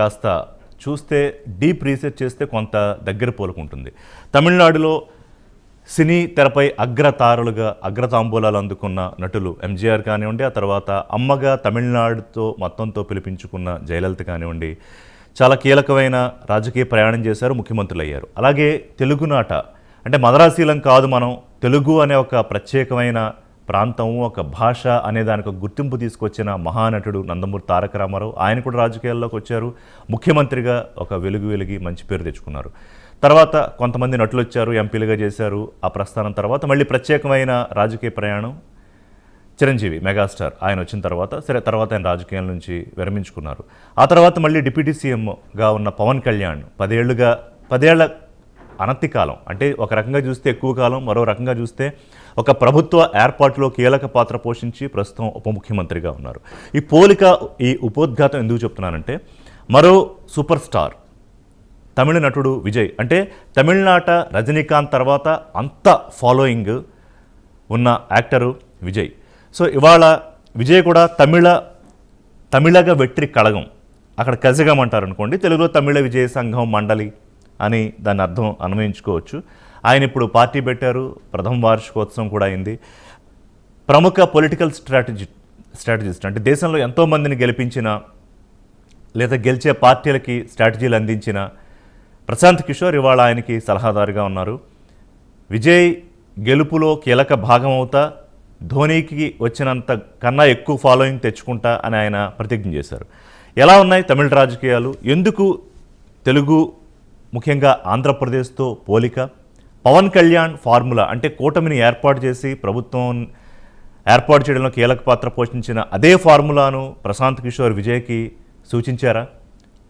కాస్త చూస్తే deep research చేస్తే కొంత దగ్గర పోలుకుంటుంది. తమిళనాడులో సినీ తెరపై అగ్రతారులుగా అగ్రతాంబూలాలు అందుకున్న నటులు ఎంజీఆర్ కానివ్వండి, ఆ తర్వాత అమ్మగా తమిళనాడుతో మొత్తంతో పిలిపించుకున్న జయలలిత కానివ్వండి, చాలా కీలకమైన రాజకీయ ప్రయాణం చేశారు, ముఖ్యమంత్రులు అయ్యారు. అలాగే తెలుగునాట అంటే మదరాశీలం కాదు, మనం తెలుగు అనే ఒక ప్రత్యేకమైన ప్రాంతం, ఒక భాష అనే దానికి ఒక గుర్తింపు తీసుకొచ్చిన మహానటుడు నందమూరి తారక రామారావు. ఆయన కూడా రాజకీయాల్లోకి వచ్చారు, ముఖ్యమంత్రిగా ఒక వెలిగి మంచి పేరు తెచ్చుకున్నారు. తర్వాత కొంతమంది నటులు వచ్చారు, ఎంపీలుగా చేశారు. ఆ ప్రస్థానం తర్వాత మళ్ళీ ప్రత్యేకమైన రాజకీయ ప్రయాణం చిరంజీవి మెగాస్టార్ ఆయన వచ్చిన తర్వాత తర్వాత ఆయన రాజకీయాల నుంచి విరమించుకున్నారు. ఆ తర్వాత మళ్ళీ డిప్యూటీ సీఎంగా ఉన్న పవన్ కళ్యాణ్ 10 ఏళ్ల అనతి కాలం, అంటే ఒక రకంగా చూస్తే ఎక్కువ కాలం, మరో రకంగా చూస్తే ఒక ప్రభుత్వ ఏర్పాటులో కీలక పాత్ర పోషించి ప్రస్తుతం ఉప ముఖ్యమంత్రిగా ఉన్నారు. ఈ పోలిక, ఈ ఉపోద్ఘాతం ఎందుకు చెప్తున్నానంటే, మరో సూపర్ స్టార్ తమిళ నటుడు విజయ్, అంటే తమిళనాట రజనీకాంత్ తర్వాత అంత ఫాలోయింగ్ ఉన్న యాక్టరు విజయ్. సో ఇవాళ విజయ్ కూడా తమిళగ వెట్రి కళగం, అక్కడ కజగం అంటారు అనుకోండి, తెలుగులో తమిళ విజయ సంఘం మండలి అని దాన్ని అర్థం అన్వయించుకోవచ్చు. ఆయన ఇప్పుడు పార్టీ పెట్టారు, ప్రథమ వార్షికోత్సవం కూడా అయింది. ప్రముఖ పొలిటికల్ స్ట్రాటజిస్ట్ అంటే దేశంలో ఎంతోమందిని గెలిపించిన లేదా గెలిచే పార్టీలకి స్ట్రాటజీలు అందించిన ప్రశాంత్ కిషోర్ ఇవాళ ఆయనకి సలహాదారుగా ఉన్నారు. విజయ్ గెలుపులో కీలక భాగం అవుతా, ధోనీకి వచ్చినంత కన్నా ఎక్కువ ఫాలోయింగ్ తెచ్చుకుంటా అని ఆయన ప్రతిజ్ఞ చేశారు. ఎలా ఉన్నాయి తమిళ రాజకీయాలు, ఎందుకు తెలుగు ముఖ్యంగా ఆంధ్రప్రదేశ్తో పోలిక, పవన్ కళ్యాణ్ ఫార్ములా అంటే కూటమిని ఏర్పాటు చేసి ప్రభుత్వం ఏర్పాటు చేయడంలో కీలక పాత్ర పోషించిన అదే ఫార్ములాను ప్రశాంత్ కిషోర్ విజయ్కి సూచించారా?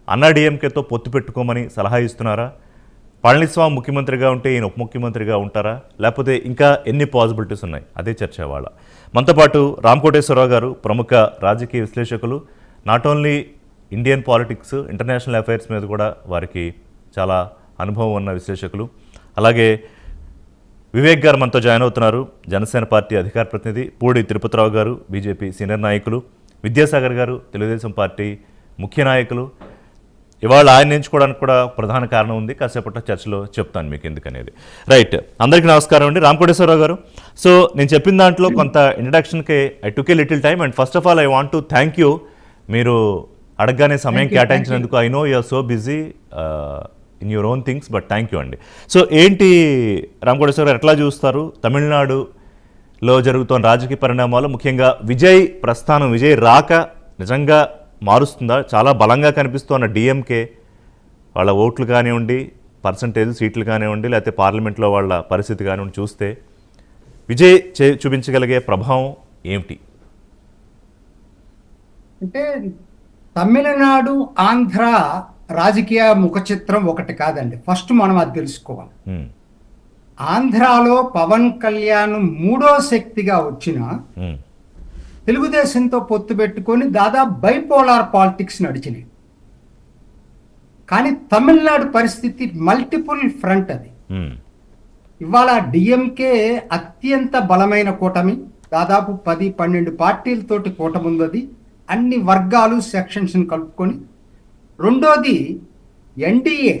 అన్నాడీఎంకేతో పొత్తు పెట్టుకోమని సలహా ఇస్తున్నారా? పళనిస్వామి ముఖ్యమంత్రిగా ఉంటే ఈయన ఉప ముఖ్యమంత్రిగా ఉంటారా? లేకపోతే ఇంకా ఎన్ని పాసిబిలిటీస్ ఉన్నాయి? అదే చర్చ వాళ్ళ. మనతో పాటు రామ్ కోటేశ్వరరావు గారు, ప్రముఖ రాజకీయ విశ్లేషకులు, not only Indian politics, international affairs మీద కూడా వారికి చాలా అనుభవం ఉన్న విశ్లేషకులు. అలాగే వివేక్ గారు మనతో జాయిన్ అవుతున్నారు, జనసేన పార్టీ అధికార ప్రతినిధి. పూడి తిరుపతిరావు గారు, బీజేపీ సీనియర్ నాయకులు. విద్యాసాగర్ గారు, తెలుగుదేశం పార్టీ ముఖ్య నాయకులు. ఇవాళ ఆయన ఎంచుకోవడానికి కూడా ప్రధాన కారణం ఉంది, కాసేపట్లో చర్చలో చెప్తాను మీకు ఎందుకనేది. రైట్, అందరికీ నమస్కారం అండి. రామ్ కోటేశ్వరరావు గారు, సో నేను చెప్పిన దాంట్లో కొంత ఇంట్రడక్షన్కి I took a little time, and first of all I want to thank you. మీరు అడగగానే సమయం కేటాయించినందుకు. I know you're so busy in your own things, but thank you అండి. సో ఏంటి రామ్ కోటేశ్వర గారు, ఎట్లా చూస్తారు తమిళనాడులో జరుగుతున్న రాజకీయ పరిణామాలు, ముఖ్యంగా విజయ్ ప్రస్థానం, విజయ్ రాక నిజంగా మారుస్తుందా? చాలా బలంగా కనిపిస్తున్న డిఎంకే వాళ్ళ ఓట్లు కానివ్వండి, పర్సంటేజ్ సీట్లు కానివ్వండి, లేకపోతే పార్లమెంట్లో వాళ్ళ పరిస్థితి కానివ్వండి చూస్తే విజయ్ చూపించగలిగే ప్రభావం ఏమిటి? అంటే తమిళనాడు ఆంధ్ర రాజకీయ ముఖ చిత్రం ఒకటి కాదండి. ఫస్ట్ మనం అది తెలుసుకోవాలి. ఆంధ్రాలో పవన్ కళ్యాణ్ మూడో శక్తిగా వచ్చిన తెలుగుదేశంతో పొత్తు పెట్టుకొని దాదాపు బైపోలార్ పాలిటిక్స్ నడిచినాయి. కానీ తమిళనాడు పరిస్థితి మల్టిపుల్ ఫ్రంట్. అది ఇవాళ డిఎంకే అత్యంత బలమైన కూటమి, దాదాపు 10-12 పార్టీలతోటి కూటమి ఉంది. అది అన్ని వర్గాలు సెక్షన్స్ కలుపుకొని. రెండోది ఎన్డీఏ,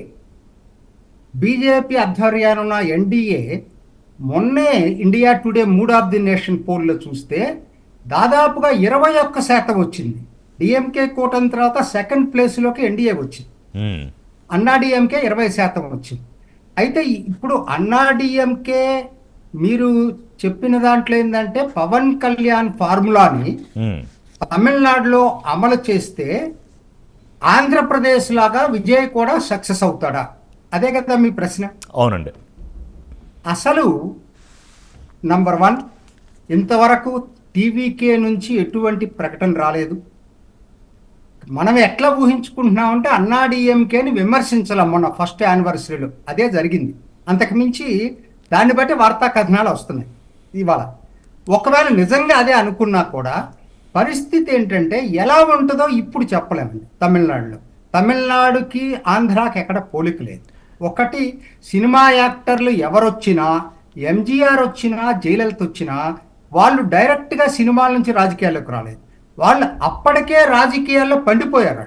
బీజేపీ ఆధ్వర్యాన ఉన్న ఎన్డీఏ మొన్నే India Today mood of the nation పోల్లో చూస్తే దాదాపుగా 21% వచ్చింది. డిఎంకే కూటమి తర్వాత సెకండ్ ప్లేస్లోకి ఎన్డీఏ వచ్చింది. అన్నాడీఎంకే 20% వచ్చింది. అయితే ఇప్పుడు అన్నాడీఎంకే మీరు చెప్పిన దాంట్లో ఏంటంటే పవన్ కళ్యాణ్ ఫార్ములాని తమిళనాడులో అమలు చేస్తే ఆంధ్రప్రదేశ్ లాగా విజయ్ కూడా సక్సెస్ అవుతాడా? అదే కదా మీ ప్రశ్న. అవునండి. అసలు నంబర్ 1, ఇంతవరకు టీవీకే నుంచి ఎటువంటి ప్రకటన రాలేదు. మనం ఎట్లా ఊహించుకుంటున్నామంటే అన్నాడీఎంకేని విమర్శించాల మొన్న ఫస్ట్ యానివర్సరీలో, అదే జరిగింది. అంతకుమించి దాన్ని బట్టి వార్తా కథనాలు వస్తున్నాయి ఇవాళ. ఒకవేళ నిజంగా అదే అనుకున్నా కూడా పరిస్థితి ఏంటంటే ఎలా ఉంటుందో ఇప్పుడు చెప్పలేమండి. తమిళనాడుకి ఆంధ్రాకి ఎక్కడ పోలిక లేదు. ఒకటి, సినిమా యాక్టర్లు ఎవరొచ్చినా, ఎంజీఆర్ వచ్చినా, జయలలిత వచ్చినా, వాళ్ళు డైరెక్ట్గా సినిమాల నుంచి రాజకీయాల్లోకి రాలేదు. వాళ్ళు అప్పటికే రాజకీయాల్లో పండిపోయారు.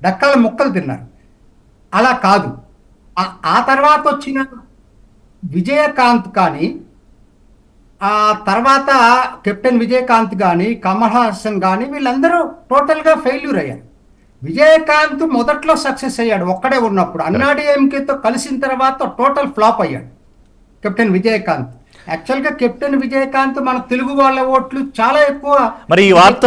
డక్కల ముక్కలు తిన్నారు. అలా కాదు. ఆ తర్వాత వచ్చిన విజయకాంత్ కానీ, ఆ తర్వాత కెప్టెన్ విజయకాంత్ కానీ, కమల్ హాసన్ కానీ వీళ్ళందరూ టోటల్గా ఫెయిల్యూర్ అయ్యారు. విజయకాంత్ మొదట్లో సక్సెస్ అయ్యాడు ఒక్కడే ఉన్నప్పుడు. అన్నాడీఎంకేతో కలిసిన తర్వాత టోటల్ ఫ్లాప్ అయ్యాడు కెప్టెన్ విజయకాంత్. యాక్చువల్గా కెప్టెన్ విజయకాంత్ మన తెలుగు వాళ్ళ ఓట్లు చాలా ఎక్కువ. మరి ఈ వార్త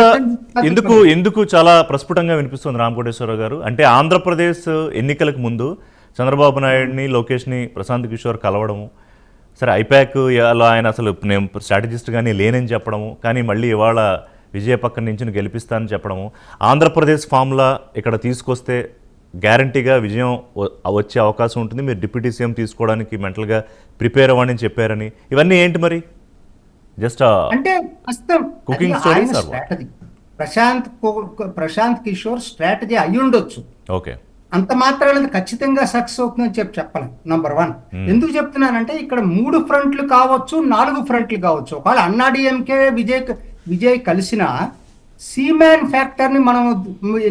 ఎందుకు చాలా ప్రస్ఫుటంగా వినిపిస్తుంది రామకోటేశ్వరరావు గారు? అంటే ఆంధ్రప్రదేశ్ ఎన్నికలకు ముందు చంద్రబాబు నాయుడిని, లోకేష్ని ప్రశాంత్ కిషోర్ కలవడము, సరే ఐపాక్ అలా ఆయన అసలు నేను స్ట్రాటజిస్ట్ కానీ లేనని చెప్పడము, కానీ మళ్ళీ ఇవాళ విజయ పక్కన నుంచి గెలిపిస్తానని చెప్పడము, ఆంధ్రప్రదేశ్ ఫార్ములా ఇక్కడ తీసుకొస్తే గ్యారంటీగా విజయం వచ్చే అవకాశం ఉంటుంది, మీరు డిప్యూటీ సీఎం తీసుకోవడానికి మెంటల్గా ప్రిపేర్ అవ్వని చెప్పారని, ఇవన్నీ ఏంటి మరి? జస్ట్ అంటే cooking strategy Prashant Kishor strategy అయి ఉండొచ్చు. ఓకే, అంత మాత్రాన ఖచ్చితంగా సక్సెస్ అవుతుందని చెప్పలేం. నంబర్ 1 ఎందుకు చెప్తున్నానంటే ఇక్కడ 3 ఫ్రంట్లు కావచ్చు, 4 ఫ్రంట్లు కావచ్చు. ఒకవేళ అన్నాడీఎంకే విజయ్ కలిసిన సీమ్యాన్ ఫ్యాక్టర్ని మనం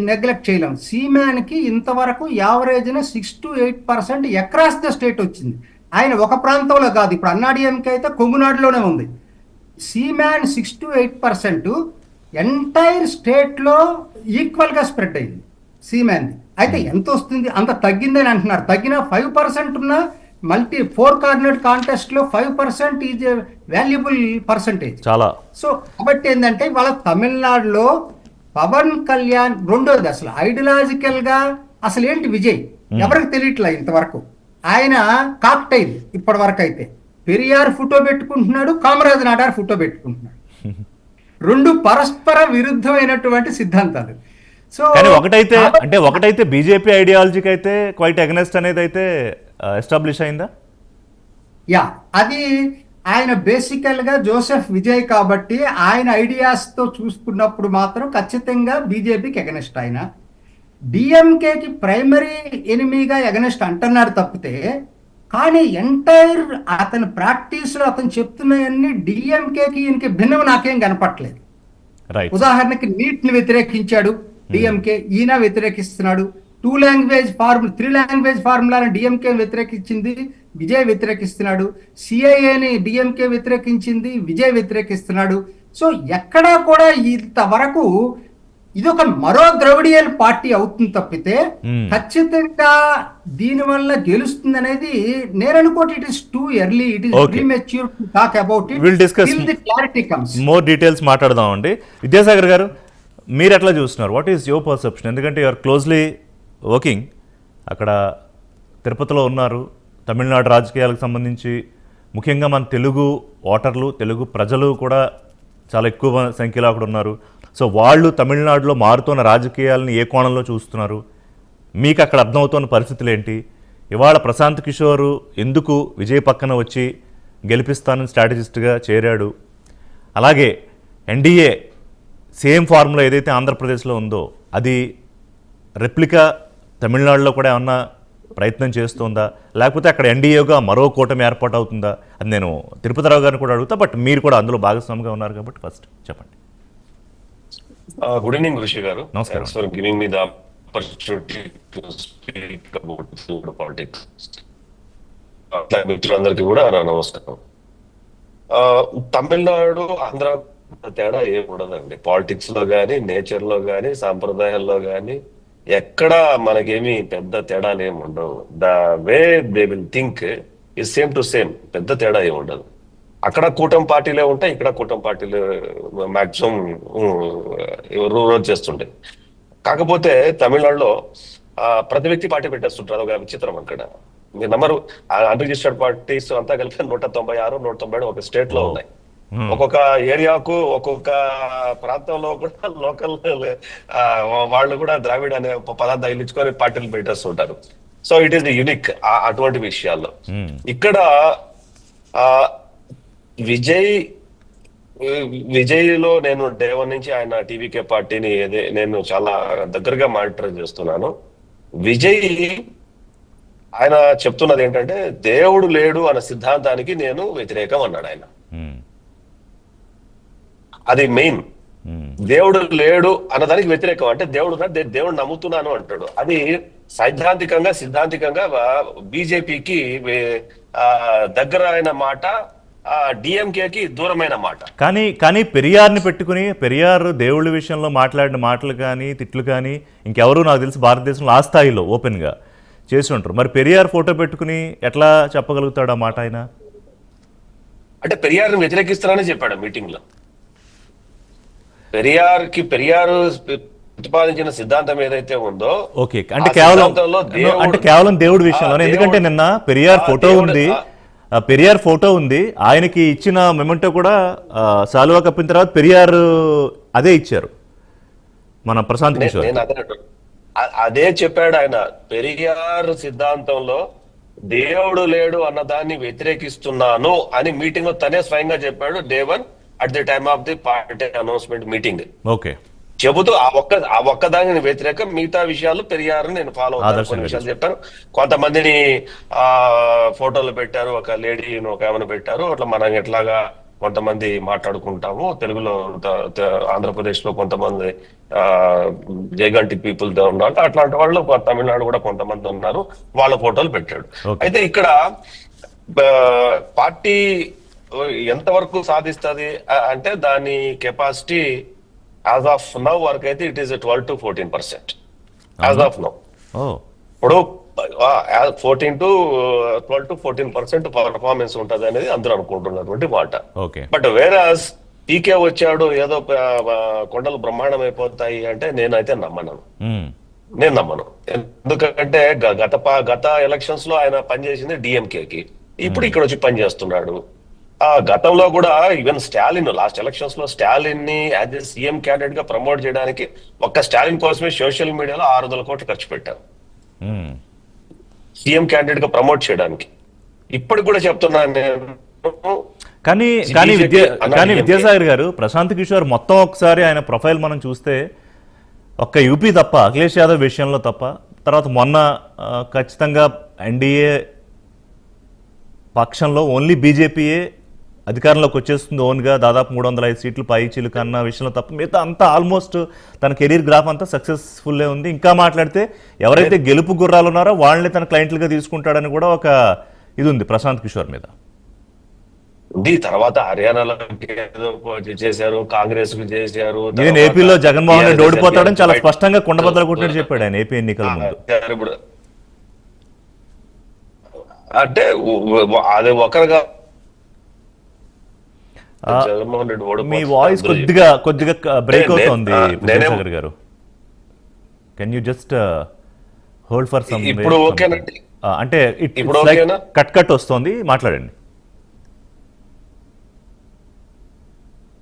నెగ్లెక్ట్ చేయలేం. సీమ్యాన్కి ఇంతవరకు యావరేజ్న 6 to 8% అక్రాస్ ద స్టేట్ వచ్చింది. ఆయన ఒక ప్రాంతంలో కాదు. ఇప్పుడు అన్నాడీఎంకే అయితే కొంగునాడులోనే ఉంది. సీమ్యాన్ 6 to 8% ఎంటైర్ స్టేట్లో ఈక్వల్గా స్ప్రెడ్ అయింది సీమ్యాన్ది. అయితే ఎంత వస్తుంది? అంత తగ్గిందని అంటున్నారు. తగ్గిన 5% ఉన్న 4 కార్నర్ కాంటెస్ట్ లో 5% ఈజ్ వాల్యుబుల్ పర్సంటేజ్ చాలా. సో కాబట్టి ఏంటంటే వాళ్ళ తమిళనాడులో పవన్ కళ్యాణ్ రెండోది అసలు ఐడియాలజికల్ గా అసలు ఏంటి విజయ్ ఎవరికి తెలియట్లే ఇంతవరకు. ఆయన కాక్టైల్ ఇప్పటి వరకు అయితే పెరియార్ ఫోటో పెట్టుకుంటున్నాడు, కామరాజ్ నాడార్ ఫోటో పెట్టుకుంటున్నాడు. రెండు పరస్పర విరుద్ధమైనటువంటి సిద్ధాంతాలు. సో ఒకటైతే బీజేపీ ఐడియాలజీకి అయితే క్వైట్ అగెనెస్ట్ అనేది అయితే ఎస్టాబ్లిష్ అయిందా? యా, అది ఆయన బేసికల్ గా జోసెఫ్ విజయ్ కాబట్టి ఆయన ఐడియాస్ తో చూసుకున్నప్పుడు మాత్రం ఖచ్చితంగా బీజేపీకి ఎగనెస్ట్. ఆయన డిఎంకేకి ప్రైమరీ ఎనిమీగా ఎగనెస్ట్ అంటున్నాడు తప్పితే, కానీ ఎంటైర్ అతని ప్రాక్టీస్ లో అతను చెప్తున్నాయన్ని డిఎంకేకి ఈయనకి భిన్నం నాకేం కనపట్లేదు. ఉదాహరణకి నీట్ ని వ్యతిరేకించాడు డిఎంకే, ఈయన వ్యతిరేకిస్తున్నాడు. 3 లాంగ్వేజ్ ఫార్ములాని డిఎంకే వ్యతిరేకించింది, విజయ్ వ్యతిరేకిస్తున్నాడు. సిఐఏని డిఎంకే వ్యతిరేకించింది, విజయ్ వ్యతిరేకిస్తున్నాడు. సో ఎక్కడా కూడా ఇంతవరకు ఇది ఒక మరో ద్రవిడియల్ పార్టీ అవుతుంది తప్పితే ఖచ్చితంగా దీనివల్ల గెలుస్తుంది అనేది నేను అనుకోటి. It is too early, it is premature to talk about it. Will discuss clarity comes. More details మాట్లాడదామండి. విద్యాసాగర్ గారు, మీరు ఎట్లా చూస్తున్నారు? What is your perception? ఎందుకంటే యూఆర్ క్లోజ్లీ వర్కింగ్ అక్కడ, తిరుపతిలో ఉన్నారు. తమిళనాడు రాజకీయాలకు సంబంధించి ముఖ్యంగా మన తెలుగు ఓటర్లు, తెలుగు ప్రజలు కూడా చాలా ఎక్కువ సంఖ్యలో అక్కడ ఉన్నారు. సో వాళ్ళు తమిళనాడులో మారుతున్న రాజకీయాలను ఏ కోణంలో చూస్తున్నారు? మీకు అక్కడ అర్థమవుతున్న పరిస్థితులు ఏంటి? ఇవాళ ప్రశాంత్ కిషోర్ ఎందుకు విజయ్ పక్కన వచ్చి గెలిపిస్తానని స్ట్రాటజిస్ట్గా చేరాడు? అలాగే ఎన్డీఏ సేమ్ ఫార్ములా ఏదైతే ఆంధ్రప్రదేశ్లో ఉందో అది రెప్లికా తమిళనాడులో కూడా ఏమన్నా ప్రయత్నం చేస్తుందా, లేకపోతే అక్కడ ఎన్డీఏగా మరో కూటమి ఏర్పాటు అవుతుందా? అది నేను తిరుపతిరావు గారిని కూడా అడుగుతా, బట్ మీరు కూడా అందులో భాగస్వామిగా ఉన్నారు కాబట్టి ఫస్ట్ చెప్పండి. గుడ్ ఈవినింగ్ ఋషి గారు. నమస్కారం. For giving me the opportunity to speak about politics. మిత్రులందరికీ కూడా నా నమస్కారం. తమిళనాడు ఆంధ్ర తేడా ఏమి ఉండదండి. పాలిటిక్స్ లో గానీ, నేచర్ లో గానీ, సాంప్రదాయాల్లో గానీ ఎక్కడ మనకేమి పెద్ద తేడాలు ఏమి ఉండవు. The way they will think is same to same. పెద్ద తేడా ఏమి ఉండదు. అక్కడ కూటమి పార్టీలే ఉంటాయి, ఇక్కడ కూటమి పార్టీలు మాక్సిమం రూల్ చేస్తుంటాయి. కాకపోతే తమిళనాడులో ప్రతి వ్యక్తి పార్టీ పెట్టేస్తుంటారు. అదొక విచిత్రం. అక్కడ మీరు నమ్మరు, అన్రిజిస్టర్డ్ పార్టీస్ అంతా కలిపి 196, 197 ఒక స్టేట్ లో ఉన్నాయి. ఒక్కొక్క ఏరియాకు, ఒక్కొక్క ప్రాంతంలో కూడా లోకల్ వాళ్ళు కూడా ద్రావిడ అనే పదార్థం ఇల్లుచుకొని పార్టీలు పెట్టేస్తుంటారు. So it is the unique అటువంటి విషయాల్లో. ఇక్కడ విజయ్ లో నేను డే 1 నుంచి ఆయన టీవీకే పార్టీని నేను చాలా దగ్గరగా మానిటర్ చేస్తున్నాను. విజయ్ ఆయన చెప్తున్నది ఏంటంటే దేవుడు లేడు అన్న సిద్ధాంతానికి నేను వ్యతిరేకం అన్నాడు ఆయన. అది మెయిన్. దేవుడు లేడు అన్నదానికి వ్యతిరేకం. అంటే దేవుడు దేవుడు నమ్ముతున్నాను అంటాడు. అది సైద్ధాంతికంగా సిద్ధాంతికంగా బీజేపీకి దగ్గర అయిన మాట, డిఎంకేకి దూరమైన మాట. కానీ పెరియార్ని పెట్టుకుని పెరియార్ దేవుళ్ళ విషయంలో మాట్లాడిన మాటలు కానీ తిట్లు కానీ ఇంకెవరు నాకు తెలిసి భారతదేశంలో ఆ స్థాయిలో ఓపెన్గా చేసి ఉంటారు. మరి పెరియార్ ఫోటో పెట్టుకుని ఎట్లా చెప్పగలుగుతాడు ఆ మాట ఆయన? అంటే పెరియార్ని వ్యతిరేకిస్తానని చెప్పాడు మీటింగ్ లో. పెరియారు ప్రతిపాదించిన సిద్ధాంతం ఏదైతే ఉందో, ఓకే, అంటే కేవలం దేవుడి విషయంలో. ఎందుకంటే నిన్న పెరియార్ ఫోటో ఉంది, ఆయనకి ఇచ్చిన మెమెంటో కూడా సాలువా కప్పిన తర్వాత పెరియార్ అదే ఇచ్చారు మన ప్రశాంత్ కిషోర్. అదే చెప్పాడు ఆయన. పెరియార్ సిద్ధాంతంలో దేవుడు లేడు అన్నదాన్ని వ్యతిరేకిస్తున్నాను అని మీటింగ్ లో తనే స్వయంగా చెప్పాడు. Day 1 at the time of the party announcement meeting. Okay, చెబుతూ ఆ ఒక్కదాని వ్యతిరేకం, మిగతా విషయాలు పెరియారు నేను ఫాలో అవుతాను, కొన్ని విషయాలు చెప్పాను. కొంతమందిని ఫోటోలు పెట్టారు, ఒక లేడీ ఒక ఏమైనా పెట్టారు. అట్లా మనం ఎట్లాగా కొంతమంది మాట్లాడుకుంటాము తెలుగులో, ఆంధ్రప్రదేశ్ లో కొంతమంది జయగంటి పీపుల్ తో ఉన్నారు, అట్లాంటి వాళ్ళు తమిళనాడు కూడా కొంతమంది ఉన్నారు, వాళ్ళ ఫోటోలు పెట్టాడు. అయితే ఇక్కడ పార్టీ ఎంతవరకు సాధిస్తుంది అంటే దాని కెపాసిటీ యాజ్ ఆఫ్ నౌ వరకు అయితే it is 12 to 14%. As of now ఇప్పుడు 12 to 14% పర్ఫార్మెన్స్ ఉంటుంది అనేది అందరూ అనుకుంటున్నటువంటి మాట. బట్ వేరాస్ పీకే వచ్చాడు ఏదో కొండలు బ్రహ్మాండం అయిపోతాయి అంటే నేనైతే నమ్మను. ఎందుకంటే గత ఎలక్షన్స్ లో ఆయన పనిచేసింది డిఎంకేకి, ఇప్పుడు ఇక్కడ వచ్చి పనిచేస్తున్నాడు. గతంలో కూడా ఈవెన్ స్టాలిన్ లాస్ట్ ఎలక్షన్స్ లో స్టాలిన్ ని యాజ్ ఎ సీఎం క్యాండిడేట్ గా ప్రమోట్ చేయడానికి ఒక్క స్టాలిన్ కోసమే సోషల్ మీడియాలో 600 కోట్లు ఖర్చు పెట్టారు సీఎం క్యాండిడేట్ గా ప్రమోట్ చేయడానికి. ఇప్పుడు కూడా చెప్తున్నాను నేను. కానీ విద్యాసాగర్ గారు, ప్రశాంత్ కిషోర్ మొత్తం ఒకసారి ఆయన ప్రొఫైల్ మనం చూస్తే ఒక్క యూపీ తప్ప, అఖిలేష్ యాదవ్ విషయంలో తప్ప, తర్వాత మొన్న ఖచ్చితంగా ఎన్డీఏ పక్షంలో ఓన్లీ బీజేపీయే అధికారంలోకి వచ్చేస్తుంది ఓన్గా, దాదాపు 305 సీట్లు పై చిలుక అన్న విషయంలో తప్ప మిగతా అంతా ఆల్మోస్ట్ తన కెరీర్ గ్రాఫ్ అంతా సక్సెస్ఫుల్లే ఉంది. ఇంకా మాట్లాడితే ఎవరైతే గెలుపు గుర్రాలు ఉన్నారో వాళ్ళని తన క్లయింట్లుగా తీసుకుంటాడని కూడా ఒక ఇది ఉంది ప్రశాంత్ కిషోర్ మీద. తర్వాత హర్యానాలో చేశారు, కాంగ్రెస్ కు చేశారు, ఏపీలో జగన్మోహన్ రెడ్డి ఓడిపోతాడని చాలా స్పష్టంగా కొండబద్దలు కొట్టినట్టు చెప్పాడు ఆయన ఏపీ ఎన్నికల ముందు. ఇప్పుడు అంటే అది ఒకరుగా జగన్మోహన్ రెడ్డి మీ వాయిస్ కొద్దిగా బ్రేక్ అవుతుంది విద్యాసాగర్ గారు. Can you just hold for some? ఇప్పుడు ఓకేనండి, అంటే కట్ వస్తుంది, మాట్లాడండి.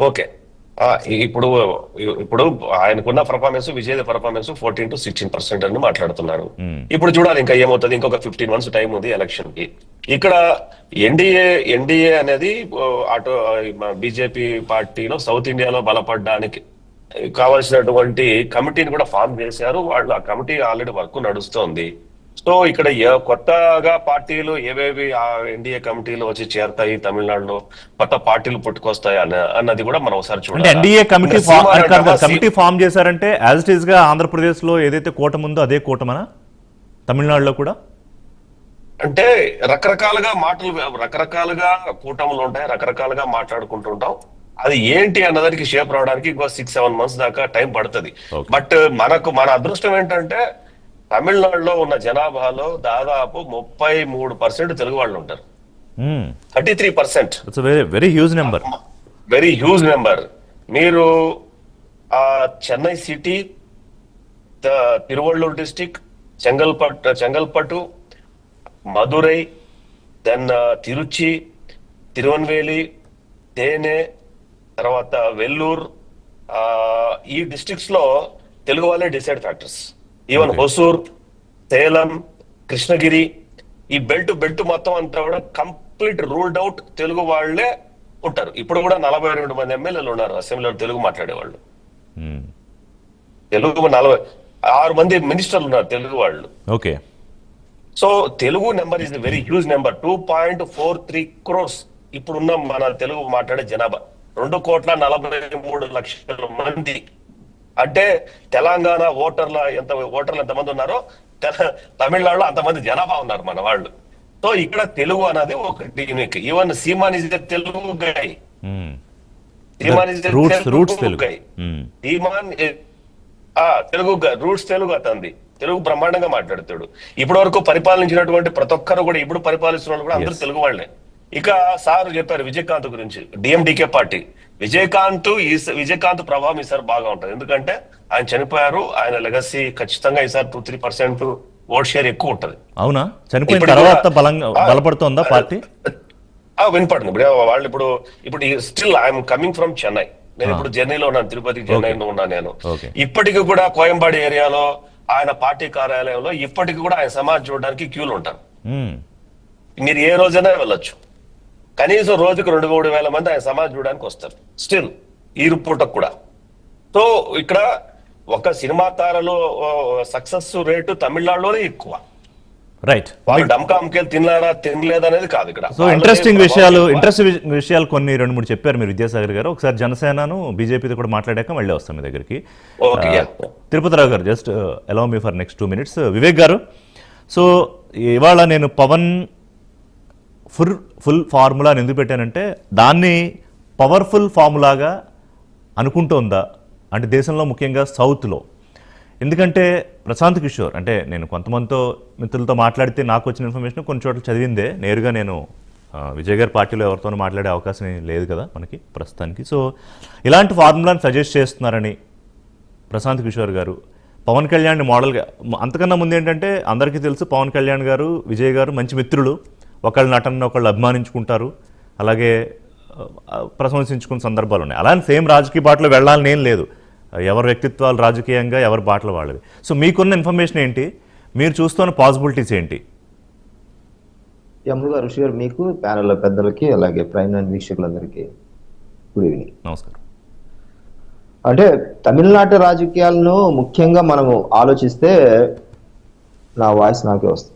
ఓకే, ఇప్పుడు ఆయనకున్న పర్ఫార్మెన్స్, విజయ్ పర్ఫార్మెన్స్ 14 to 16% అని మాట్లాడుతున్నారు. ఇప్పుడు చూడాలి ఇంకా ఏమవుతుంది. ఇంకొక 15 months టైం ఉంది ఎలక్షన్ కి. ఇక్కడ ఎన్డీఏ అనేది అటు బీజేపీ పార్టీలో సౌత్ ఇండియాలో బలపడడానికి కావాల్సినటువంటి కమిటీని కూడా ఫామ్ చేశారు వాళ్ళు. ఆ కమిటీ ఆల్రెడీ వర్క్ నడుస్తోంది. సో ఇక్కడ కొత్తగా పార్టీలు ఏవేవి ఎన్డీఏ కమిటీలో వచ్చి చేరతాయి, తమిళనాడులో కొత్త పార్టీలు పుట్టుకొస్తాయి అన్నది కూడా మనం ఒకసారి చూడాలి. ఎన్డీఏ కమిటీ ఫామ్ చేశారంటే యాజ్ ఇట్ ఈస్ గా ఆంధ్రప్రదేశ్ లో ఏదైతే కూటమి ఉందో అదే కూటమనా తమిళనాడులో కూడా? అంటే రకరకాలుగా రకరకాలుగా కూటములు ఉంటాయి, రకరకాలుగా మాట్లాడుకుంటుంటాం. అది ఏంటి అన్నదానికి షేప్ రావడానికి ఇంకో 6-7 months దాకా టైం పడుతుంది. బట్ మన అదృష్టం ఏంటంటే తమిళనాడులో ఉన్న జనాభాలో దాదాపు 33% తెలుగు వాళ్ళు ఉంటారు. 33%. Very huge number. Very huge number. మీరు Chennai city, Tiruvallur district, Chengalpattu, Madurai, then Tiruchi, Tirunelveli, Theni, తర్వాత వెల్లూర్, ఈ డిస్ట్రిక్ట్స్ లో తెలుగు వాళ్ళే decide factors. Even Hosur, Salem, Krishnagiri, ఈ బెల్ట్ మొత్తం అంతా కూడా కంప్లీట్ రూల్డ్ అవుట్ తెలుగు వాళ్లే ఉంటారు. ఇప్పుడు కూడా 42 మంది ఎమ్మెల్యేలు ఉన్నారు అసెంబ్లీలో తెలుగు మాట్లాడేవాళ్ళు. తెలుగు 46 మంది మినిస్టర్లు ఉన్నారు తెలుగు వాళ్ళు. Okay, so Telugu number is very huge number. 2.43 crores ఇప్పుడున్న మన తెలుగు మాట్లాడే జనాభా. 2,43,00,000 మంది. అంటే తెలంగాణ ఓటర్లు ఎంతమంది ఉన్నారో తమిళనాడులో అంతమంది జనాభా ఉన్నారు మన వాళ్ళు. సో ఇక్కడ తెలుగు అనేది ఒకటి unique. Even Seeman is Telugu guy, Seeman is Telugu guy, Seeman Telugu roots Telugu అతంది, తెలుగు బ్రహ్మాండంగా మాట్లాడతాడు. ఇప్పటి వరకు పరిపాలించినటువంటి ప్రతి ఒక్కరు కూడా, ఇప్పుడు పరిపాలిస్తున్న వాళ్ళు కూడా అందరూ తెలుగు వాళ్ళే. ఇక సార్ చెప్పారు విజయకాంత్ గురించి, డిఎండికే పార్టీ. విజయకాంత్ ప్రభావం ఈసారి బాగా ఉంటుంది. ఎందుకంటే ఆయన చనిపోయారు, ఆయన లెగసీ ఖచ్చితంగా ఈసారి 2-3% ఓట్ షేర్ ఎక్కువ ఉంటది. అవునా? చనిపోయిన తర్వాత బలపడుతుందా పార్టీ? వినపడుతుంది. వాళ్ళు ఇప్పుడు still I'm coming from Chennai. నేను ఇప్పుడు జర్నీలో ఉన్నాను, తిరుపతి చెన్నైలో ఉన్నాను నేను. ఇప్పటికీ కూడా కోయంబాడి ఏరియాలో ఆయన పార్టీ కార్యాలయంలో ఇప్పటికీ కూడా ఆయన సమాజ్ చూడడానికి క్యూలు ఉంటారు. మీరు ఏ రోజైనా వెళ్ళొచ్చు. కనీసం రోజుకు 2-3 వేల మంది ఆయన సమాజ్ చూడడానికి వస్తారు స్టిల్ ఈ రిపోర్ట్ కూడా. సో ఇక్కడ ఒక సినిమా తారలో సక్సెస్ రేటు తమిళనాడులోనే ఎక్కువ. రైట్. వాళ్ళు డమ్కామ్కేలు తినలేదనేది కాదు ఇక్కడ. సో ఇంట్రెస్టింగ్ విషయాలు కొన్ని 2-3 చెప్పారు మీరు విద్యాసాగర్ గారు. ఒకసారి జనసేనను బీజేపీతో కూడా మాట్లాడాక మళ్ళీ వస్తాం మీ దగ్గరికి. తిరుపతిరావు గారు, just allow me for next 2 minutes. Vivek గారు, సో ఇవాళ నేను పవన్ ఫుల్ ఫార్ములా అని ఎందుకు పెట్టానంటే, దాన్ని పవర్ఫుల్ ఫార్ములాగా అనుకుంటోందా అంటే దేశంలో, ముఖ్యంగా సౌత్లో? ఎందుకంటే ప్రశాంత్ కిషోర్ అంటే నేను కొంతమందితో మిత్రులతో మాట్లాడితే నాకు వచ్చిన ఇన్ఫర్మేషన్ కొన్ని చోట్ల చదివిందే, నేరుగా నేను విజయ్ గారి పార్టీలో ఎవరితోనూ మాట్లాడే అవకాశం లేదు కదా మనకి ప్రస్తుతానికి. సో ఇలాంటి ఫార్ములాని సజెస్ట్ చేస్తున్నారని ప్రశాంత్ కిషోర్ గారు పవన్ కళ్యాణ్ మోడల్గా. అంతకన్నా ముందు ఏంటంటే అందరికీ తెలుసు పవన్ కళ్యాణ్ గారు విజయ్ గారు మంచి మిత్రులు, ఒకళ్ళ నటన ఒకళ్ళు అభిమానించుకుంటారు, అలాగే ప్రశంసించుకున్న సందర్భాలు ఉన్నాయి. అలానే సేమ్ రాజకీయ బాటలో వెళ్ళాలని ఏం లేదు, ఎవరి వ్యక్తిత్వాలు రాజకీయంగా ఎవరి బాటలు వాళ్ళవి. సో మీకున్న ఇన్ఫర్మేషన్ ఏంటి, మీరు చూస్తున్న పాసిబిలిటీస్ ఏంటి? యముగా ఋషి గారు, మీకు ప్యానెల్లో పెద్దలకి అలాగే ప్రైమ్ లైన్ వీక్షకులందరికీ గుడ్ ఈవినింగ్, నమస్కారం. అంటే తమిళనాడు రాజకీయాలను ముఖ్యంగా మనము ఆలోచిస్తే నా వాయిస్ నాకే వస్తుంది.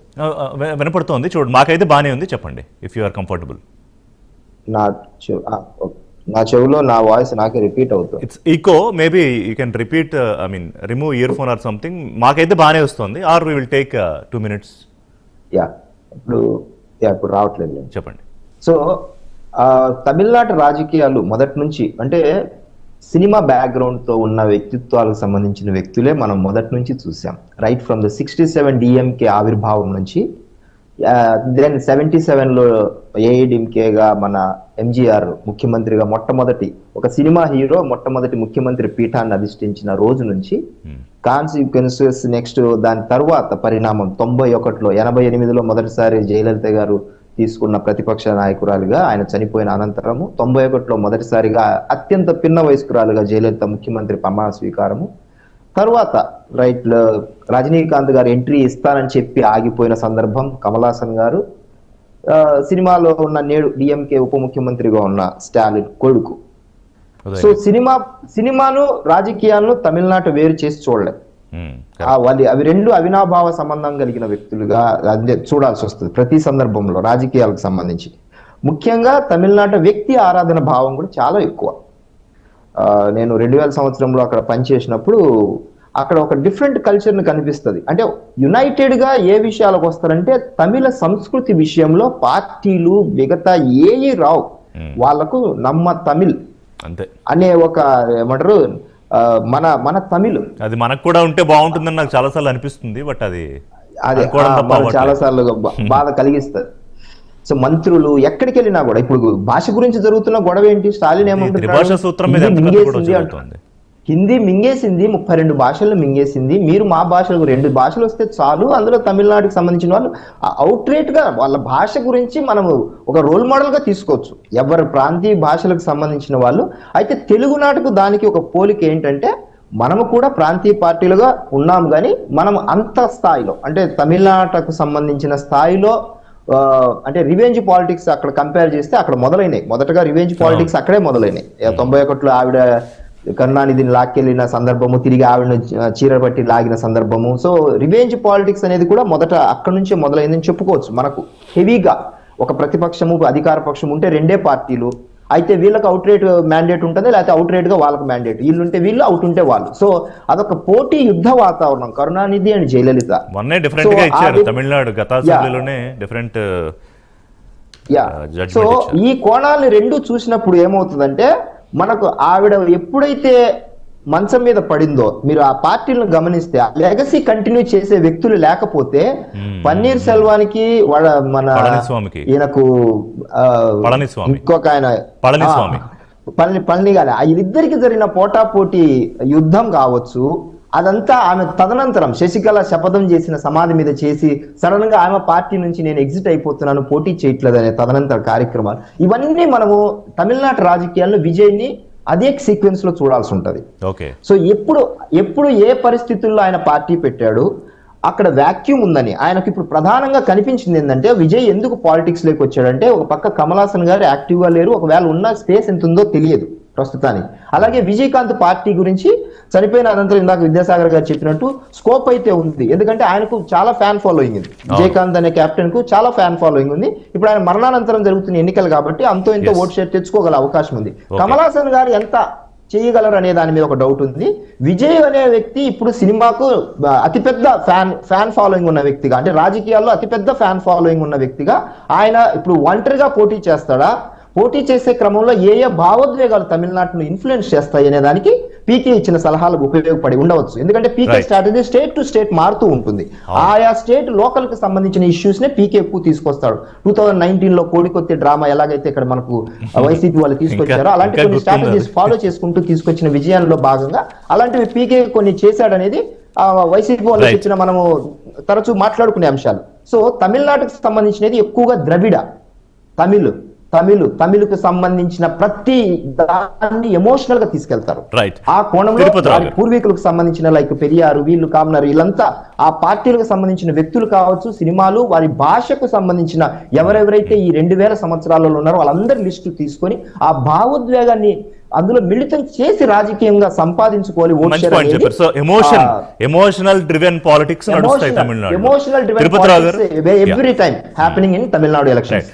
వినపడుతోంది, చూడండి మాకైతే బాగానే ఉంది, చెప్పండి ఇఫ్ యు ఆర్ కంఫర్టబుల్. నా చెవిలో నా వాయిస్ నాకే రిపీట్ అవుతుంది. It's echo, maybe you can repeat, I mean remove earphone or something. మాకైతే బాగానే వస్తుంది, or we will take 2 minutes. ఇప్పుడు రావట్లేదు, చెప్పండి. సో తమిళనాడు రాజకీయాలు మొదటి నుంచి అంటే సినిమా బ్యాక్గ్రౌండ్ తో ఉన్న వ్యక్తిత్వాలకు సంబంధించిన వ్యక్తులే మనం మొదటి నుంచి చూసాం. రైట్ ఫ్రమ్ ద 67 డిఎంకే ఆవిర్భావం నుంచి, దెన్ 77లో ఏఐడిఎంకేగా మన ఎంజీఆర్ ముఖ్యమంత్రిగా మొట్టమొదటి ఒక సినిమా హీరో మొట్టమొదటి ముఖ్యమంత్రి పీఠాన్ని అధిష్ఠించిన రోజు నుంచి కాన్సిక్వెన్సెస్ నెక్స్ట్ దాని తర్వాత పరిణామం 91లో 88లో మొదటిసారి జయలలిత గారు తీసుకున్న ప్రతిపక్ష నాయకురాలుగా ఆయన చనిపోయిన అనంతరము, 91లో మొదటిసారిగా అత్యంత పిన్న వయస్కురాలుగా జయలలిత ముఖ్యమంత్రి ప్రమాణ స్వీకారము, తర్వాత రైట్ రజనీకాంత్ గారు ఎంట్రీ ఇస్తానని చెప్పి ఆగిపోయిన సందర్భం, కమల్ హాసన్ గారు సినిమాలో ఉన్న నేడు డిఎంకే ఉప ముఖ్యమంత్రిగా ఉన్న స్టాలిన్ కొడుకు. సో సినిమాను రాజకీయాలను తమిళనాడు వేరు చేసి చూడలేదు. వాళ్ళు అవి రెండు అవినాభావ సంబంధం కలిగిన వ్యక్తులుగా చూడాల్సి వస్తుంది ప్రతి సందర్భంలో రాజకీయాలకు సంబంధించి. ముఖ్యంగా తమిళనాడు వ్యక్తి ఆరాధన భావం కూడా చాలా ఎక్కువ. నేను 2000 సంవత్సరంలో అక్కడ పనిచేసినప్పుడు అక్కడ ఒక డిఫరెంట్ కల్చర్ ని కనిపిస్తుంది. అంటే యునైటెడ్ గా ఏ విషయాలకు వస్తారంటే తమిళ సంస్కృతి విషయంలో పార్టీలు మిగతా ఏవి రావు, వాళ్లకు నమ్మ తమిళ్ అంతే అనే ఒక ఏమంటారు మన తమిళ్, అది మనకు కూడా ఉంటే బాగుంటుందని నాకు చాలా సార్లు అనిపిస్తుంది. బట్ అదే చాలా సార్లు బాధ కలిగిస్తుంది. సో మంత్రులు ఎక్కడికి వెళ్ళినా కూడా ఇప్పుడు భాష గురించి జరుగుతున్న గొడవ ఏంటి, స్టాలిన్ ఏమంటున్నాడు, హిందీ మింగేసింది, 32 భాషలను మింగేసింది, మీరు మా భాషలకు 2 భాషలు వస్తే చాలు, అందులో తమిళనాడుకి సంబంధించిన వాళ్ళు అవుట్రేట్ గా వాళ్ళ భాష గురించి మనము ఒక రోల్ మోడల్ గా తీసుకోవచ్చు ఎవరి ప్రాంతీయ భాషలకు సంబంధించిన వాళ్ళు. అయితే తెలుగునాడుకు దానికి ఒక పోలిక ఏంటంటే మనము కూడా ప్రాంతీయ పార్టీలుగా ఉన్నాము, కానీ మనం అంత స్థాయిలో అంటే తమిళనాడుకు సంబంధించిన స్థాయిలో అంటే రివెంజ్ పాలిటిక్స్ అక్కడ కంపేర్ చేస్తే అక్కడ మొదలైనాయి. మొదటగా రివెంజ్ పాలిటిక్స్ అక్కడే మొదలైనాయి. 91లో ఆవిడ కరుణానిధిని లాక్కెళ్ళిన సందర్భము, తిరిగి ఆవిడను చీర పట్టి లాగిన సందర్భము. సో రివెంజ్ పాలిటిక్స్ అనేది కూడా మొదట అక్కడ నుంచే మొదలైందని చెప్పుకోవచ్చు. మనకు హెవీగా ఒక ప్రతిపక్షము అధికార పక్షం ఉంటే 2 పార్టీలు, అయితే వీళ్ళకి అవుట్ రేట్ మ్యాండేట్ ఉంటుంది, లేకపోతే అవుట్ రేట్ గా వాళ్ళకి మ్యాండేట్, వీళ్ళు ఉంటే వీళ్ళు, అవుట్ ఉంటే వాళ్ళు. సో అదొక పోటీ యుద్ధ వాతావరణం కరుణానిధి అండ్ జయలలిత. మొన్నే డిఫరెంట్ గా ఇచ్చారు తమిళనాడు గత అసెంబ్లీలోనే డిఫరెంట్. సో ఈ కోణాలు రెండు చూసినప్పుడు ఏమవుతుందంటే మనకు ఆవిడ ఎప్పుడైతే మంచం మీద పడిందో, మీరు ఆ పార్టీలను గమనిస్తే ఆ లెగసీ కంటిన్యూ చేసే వ్యక్తులు లేకపోతే పన్నీర్ సెల్వానికి మన ఈయనకు ఇంకొక ఆయన పళని గాని వీళ్ళిద్దరికి జరిగిన పోటాపోటీ యుద్ధం కావచ్చు, అదంతా ఆమె తదనంతరం శశికళ శపథం చేసిన సమాధి మీద చేసి సడన్ గా ఆమె పార్టీ నుంచి నేను ఎగ్జిట్ అయిపోతున్నాను, పోటీ చేయట్లేదు అనే తదనంతర కార్యక్రమాలు, ఇవన్నీ మనము తమిళనాడు రాజకీయాల్లో విజయ్ని అదే సీక్వెన్స్ లో చూడాల్సి ఉంటది. సో ఎప్పుడు ఏ పరిస్థితుల్లో ఆయన పార్టీ పెట్టాడు, అక్కడ వాక్యూమ్ ఉందని ఆయనకు ఇప్పుడు ప్రధానంగా కనిపించింది ఏంటంటే విజయ్ ఎందుకు పాలిటిక్స్ లోకి వచ్చాడంటే, ఒక పక్క కమల్ హాసన్ గారు యాక్టివ్ గా లేరు, ఒకవేళ ఉన్న స్పేస్ ఎంత ఉందో తెలియదు ప్రస్తుతానికి. అలాగే విజయకాంత్ పార్టీ గురించి చనిపోయిన అనంతరం ఇందాక విద్యాసాగర్ గారు చెప్పినట్టు స్కోప్ అయితే ఉంది, ఎందుకంటే ఆయనకు చాలా ఫ్యాన్ ఫాలోయింగ్ ఉంది. విజయకాంత్ అనే కెప్టెన్ కు చాలా ఫ్యాన్ ఫాలోయింగ్ ఉంది. ఇప్పుడు ఆయన మరణానంతరం జరుగుతున్న ఎన్నికలు కాబట్టి అంతో ఎంతో ఓట్ షేర్ తెచ్చుకోగల అవకాశం ఉంది. కమల్ హాసన్ గారు ఎంత చేయగలరు అనే దాని మీద ఒక డౌట్ ఉంది. విజయ్ అనే వ్యక్తి ఇప్పుడు సినిమాకు అతిపెద్ద ఫ్యాన్ ఫాలోయింగ్ ఉన్న వ్యక్తిగా, అంటే రాజకీయాల్లో అతిపెద్ద ఫ్యాన్ ఫాలోయింగ్ ఉన్న వ్యక్తిగా ఆయన ఇప్పుడు ఒంటరిగా పోటీ చేస్తాడా, పోటీ చేసే క్రమంలో ఏ భావోద్వేగాలు తమిళనాడును ఇన్ఫ్లుయెన్స్ చేస్తాయి అనే దానికి పీకే ఇచ్చిన సలహాలకు ఉపయోగపడి ఉండవచ్చు. ఎందుకంటే పీకే స్ట్రాటజీ స్టేట్ టు స్టేట్ మారుతూ ఉంటుంది. ఆయా స్టేట్ లోకల్ కి సంబంధించిన ఇష్యూస్ నే పీకే ఎక్కువ తీసుకొస్తాడు. 2019 లో కోడికొత్తి డ్రామా ఎలాగైతే ఇక్కడ మనకు వైసీపీ వాళ్ళు తీసుకొచ్చారో అలాంటి కొన్ని స్ట్రాటజీస్ ఫాలో చేసుకుంటూ తీసుకొచ్చిన విజయాల్లో భాగంగా అలాంటివి పీకే కొన్ని చేశాడనేది వైసీపీ వాళ్ళకి ఇచ్చిన మనము తరచూ మాట్లాడుకునే అంశాలు. సో తమిళనాడుకు సంబంధించినది ఎక్కువగా ద్రవిడ, తమిళకు సంబంధించిన ప్రతి దాన్ని ఎమోషనల్ గా తీసుకెళ్తారు. ఆ కోణంలో పూర్వీకులకు సంబంధించిన లైక్ పెరియారు, వీళ్ళు కామనర్, వీళ్ళంతా ఆ పార్టీలకు సంబంధించిన వ్యక్తులు కావచ్చు, సినిమాలు, వారి భాషకు సంబంధించిన ఎవరెవరైతే ఈ 2000 సంవత్సరాలలో ఉన్నారో వాళ్ళందరి లిస్టు తీసుకొని ఆ భావోద్వేగాన్ని అందులో మిళితం చేసి రాజకీయంగా సంపాదించుకోవాలి. ఎమోషనల్ డ్రివెన్ పాలిటిక్స్ నడుస్తాయి Tamil Nadu. Every time happening in Tamil Nadu elections.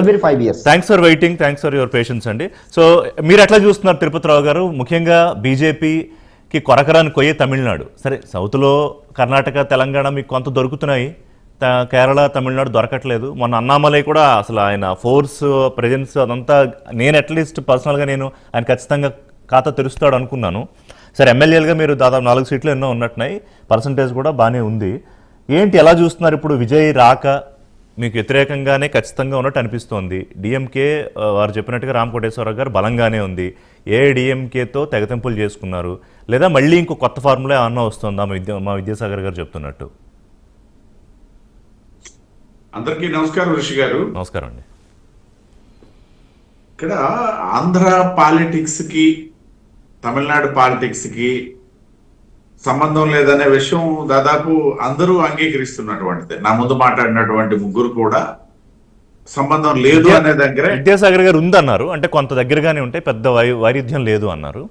every 5 years. Thanks for waiting, thanks for your patience అండి. సో మీరు ఎట్లా చూస్తున్నారు తిరుపతిరావు గారు, ముఖ్యంగా బీజేపీకి కొరకరాని కొయ్యే తమిళనాడు. సరే సౌత్లో కర్ణాటక, తెలంగాణ మీకు కొంత దొరుకుతున్నాయి, కేరళ, తమిళనాడు దొరకట్లేదు. మొన్న అన్నామలై కూడా అసలు ఆయన ఫోర్స్ ప్రెజెన్స్ అదంతా నేను అట్లీస్ట్ పర్సనల్గా నేను ఆయన ఖచ్చితంగా ఖాతా తెరుస్తాడు అనుకున్నాను. సరే ఎమ్మెల్యేలుగా మీరు దాదాపు 4 సీట్లు ఎన్నో ఉన్నట్టున్నాయి, పర్సంటేజ్ కూడా బాగానే ఉంది. ఏంటి ఎలా చూస్తున్నారు ఇప్పుడు విజయ్ రాక? మీకు వ్యతిరేకంగానే ఖచ్చితంగా ఉన్నట్టు అనిపిస్తోంది. డిఎంకే వారు చెప్పినట్టుగా రామకోటేశ్వరరావు గారు బలంగానే ఉంది. ఏఐడిఎంకేతో తెగతింపులు చేసుకున్నారు, లేదా మళ్ళీ ఇంకో కొత్త ఫార్ములా ఏమన్నా వస్తుందా మా విద్యాసాగర్ గారు చెప్తున్నట్టు? అందరికీ నమస్కారం ఋషి గారు. నమస్కారం అండి. ఇక్కడ ఆంధ్ర పాలిటిక్స్ కి తమిళనాడు పాలిటిక్స్ కి సంబంధం లేదనే విషయం దాదాపు అందరూ అంగీకరిస్తున్నటువంటిది. నా ముందు మాట్లాడినటువంటి ముగ్గురు కూడా సంబంధం లేదు అనే దగ్గర విద్యాసాగర్ గారు ఉందన్నారు, అంటే కొంత దగ్గరగానే ఉంటే పెద్ద వైరుధ్యం లేదు అన్నారు.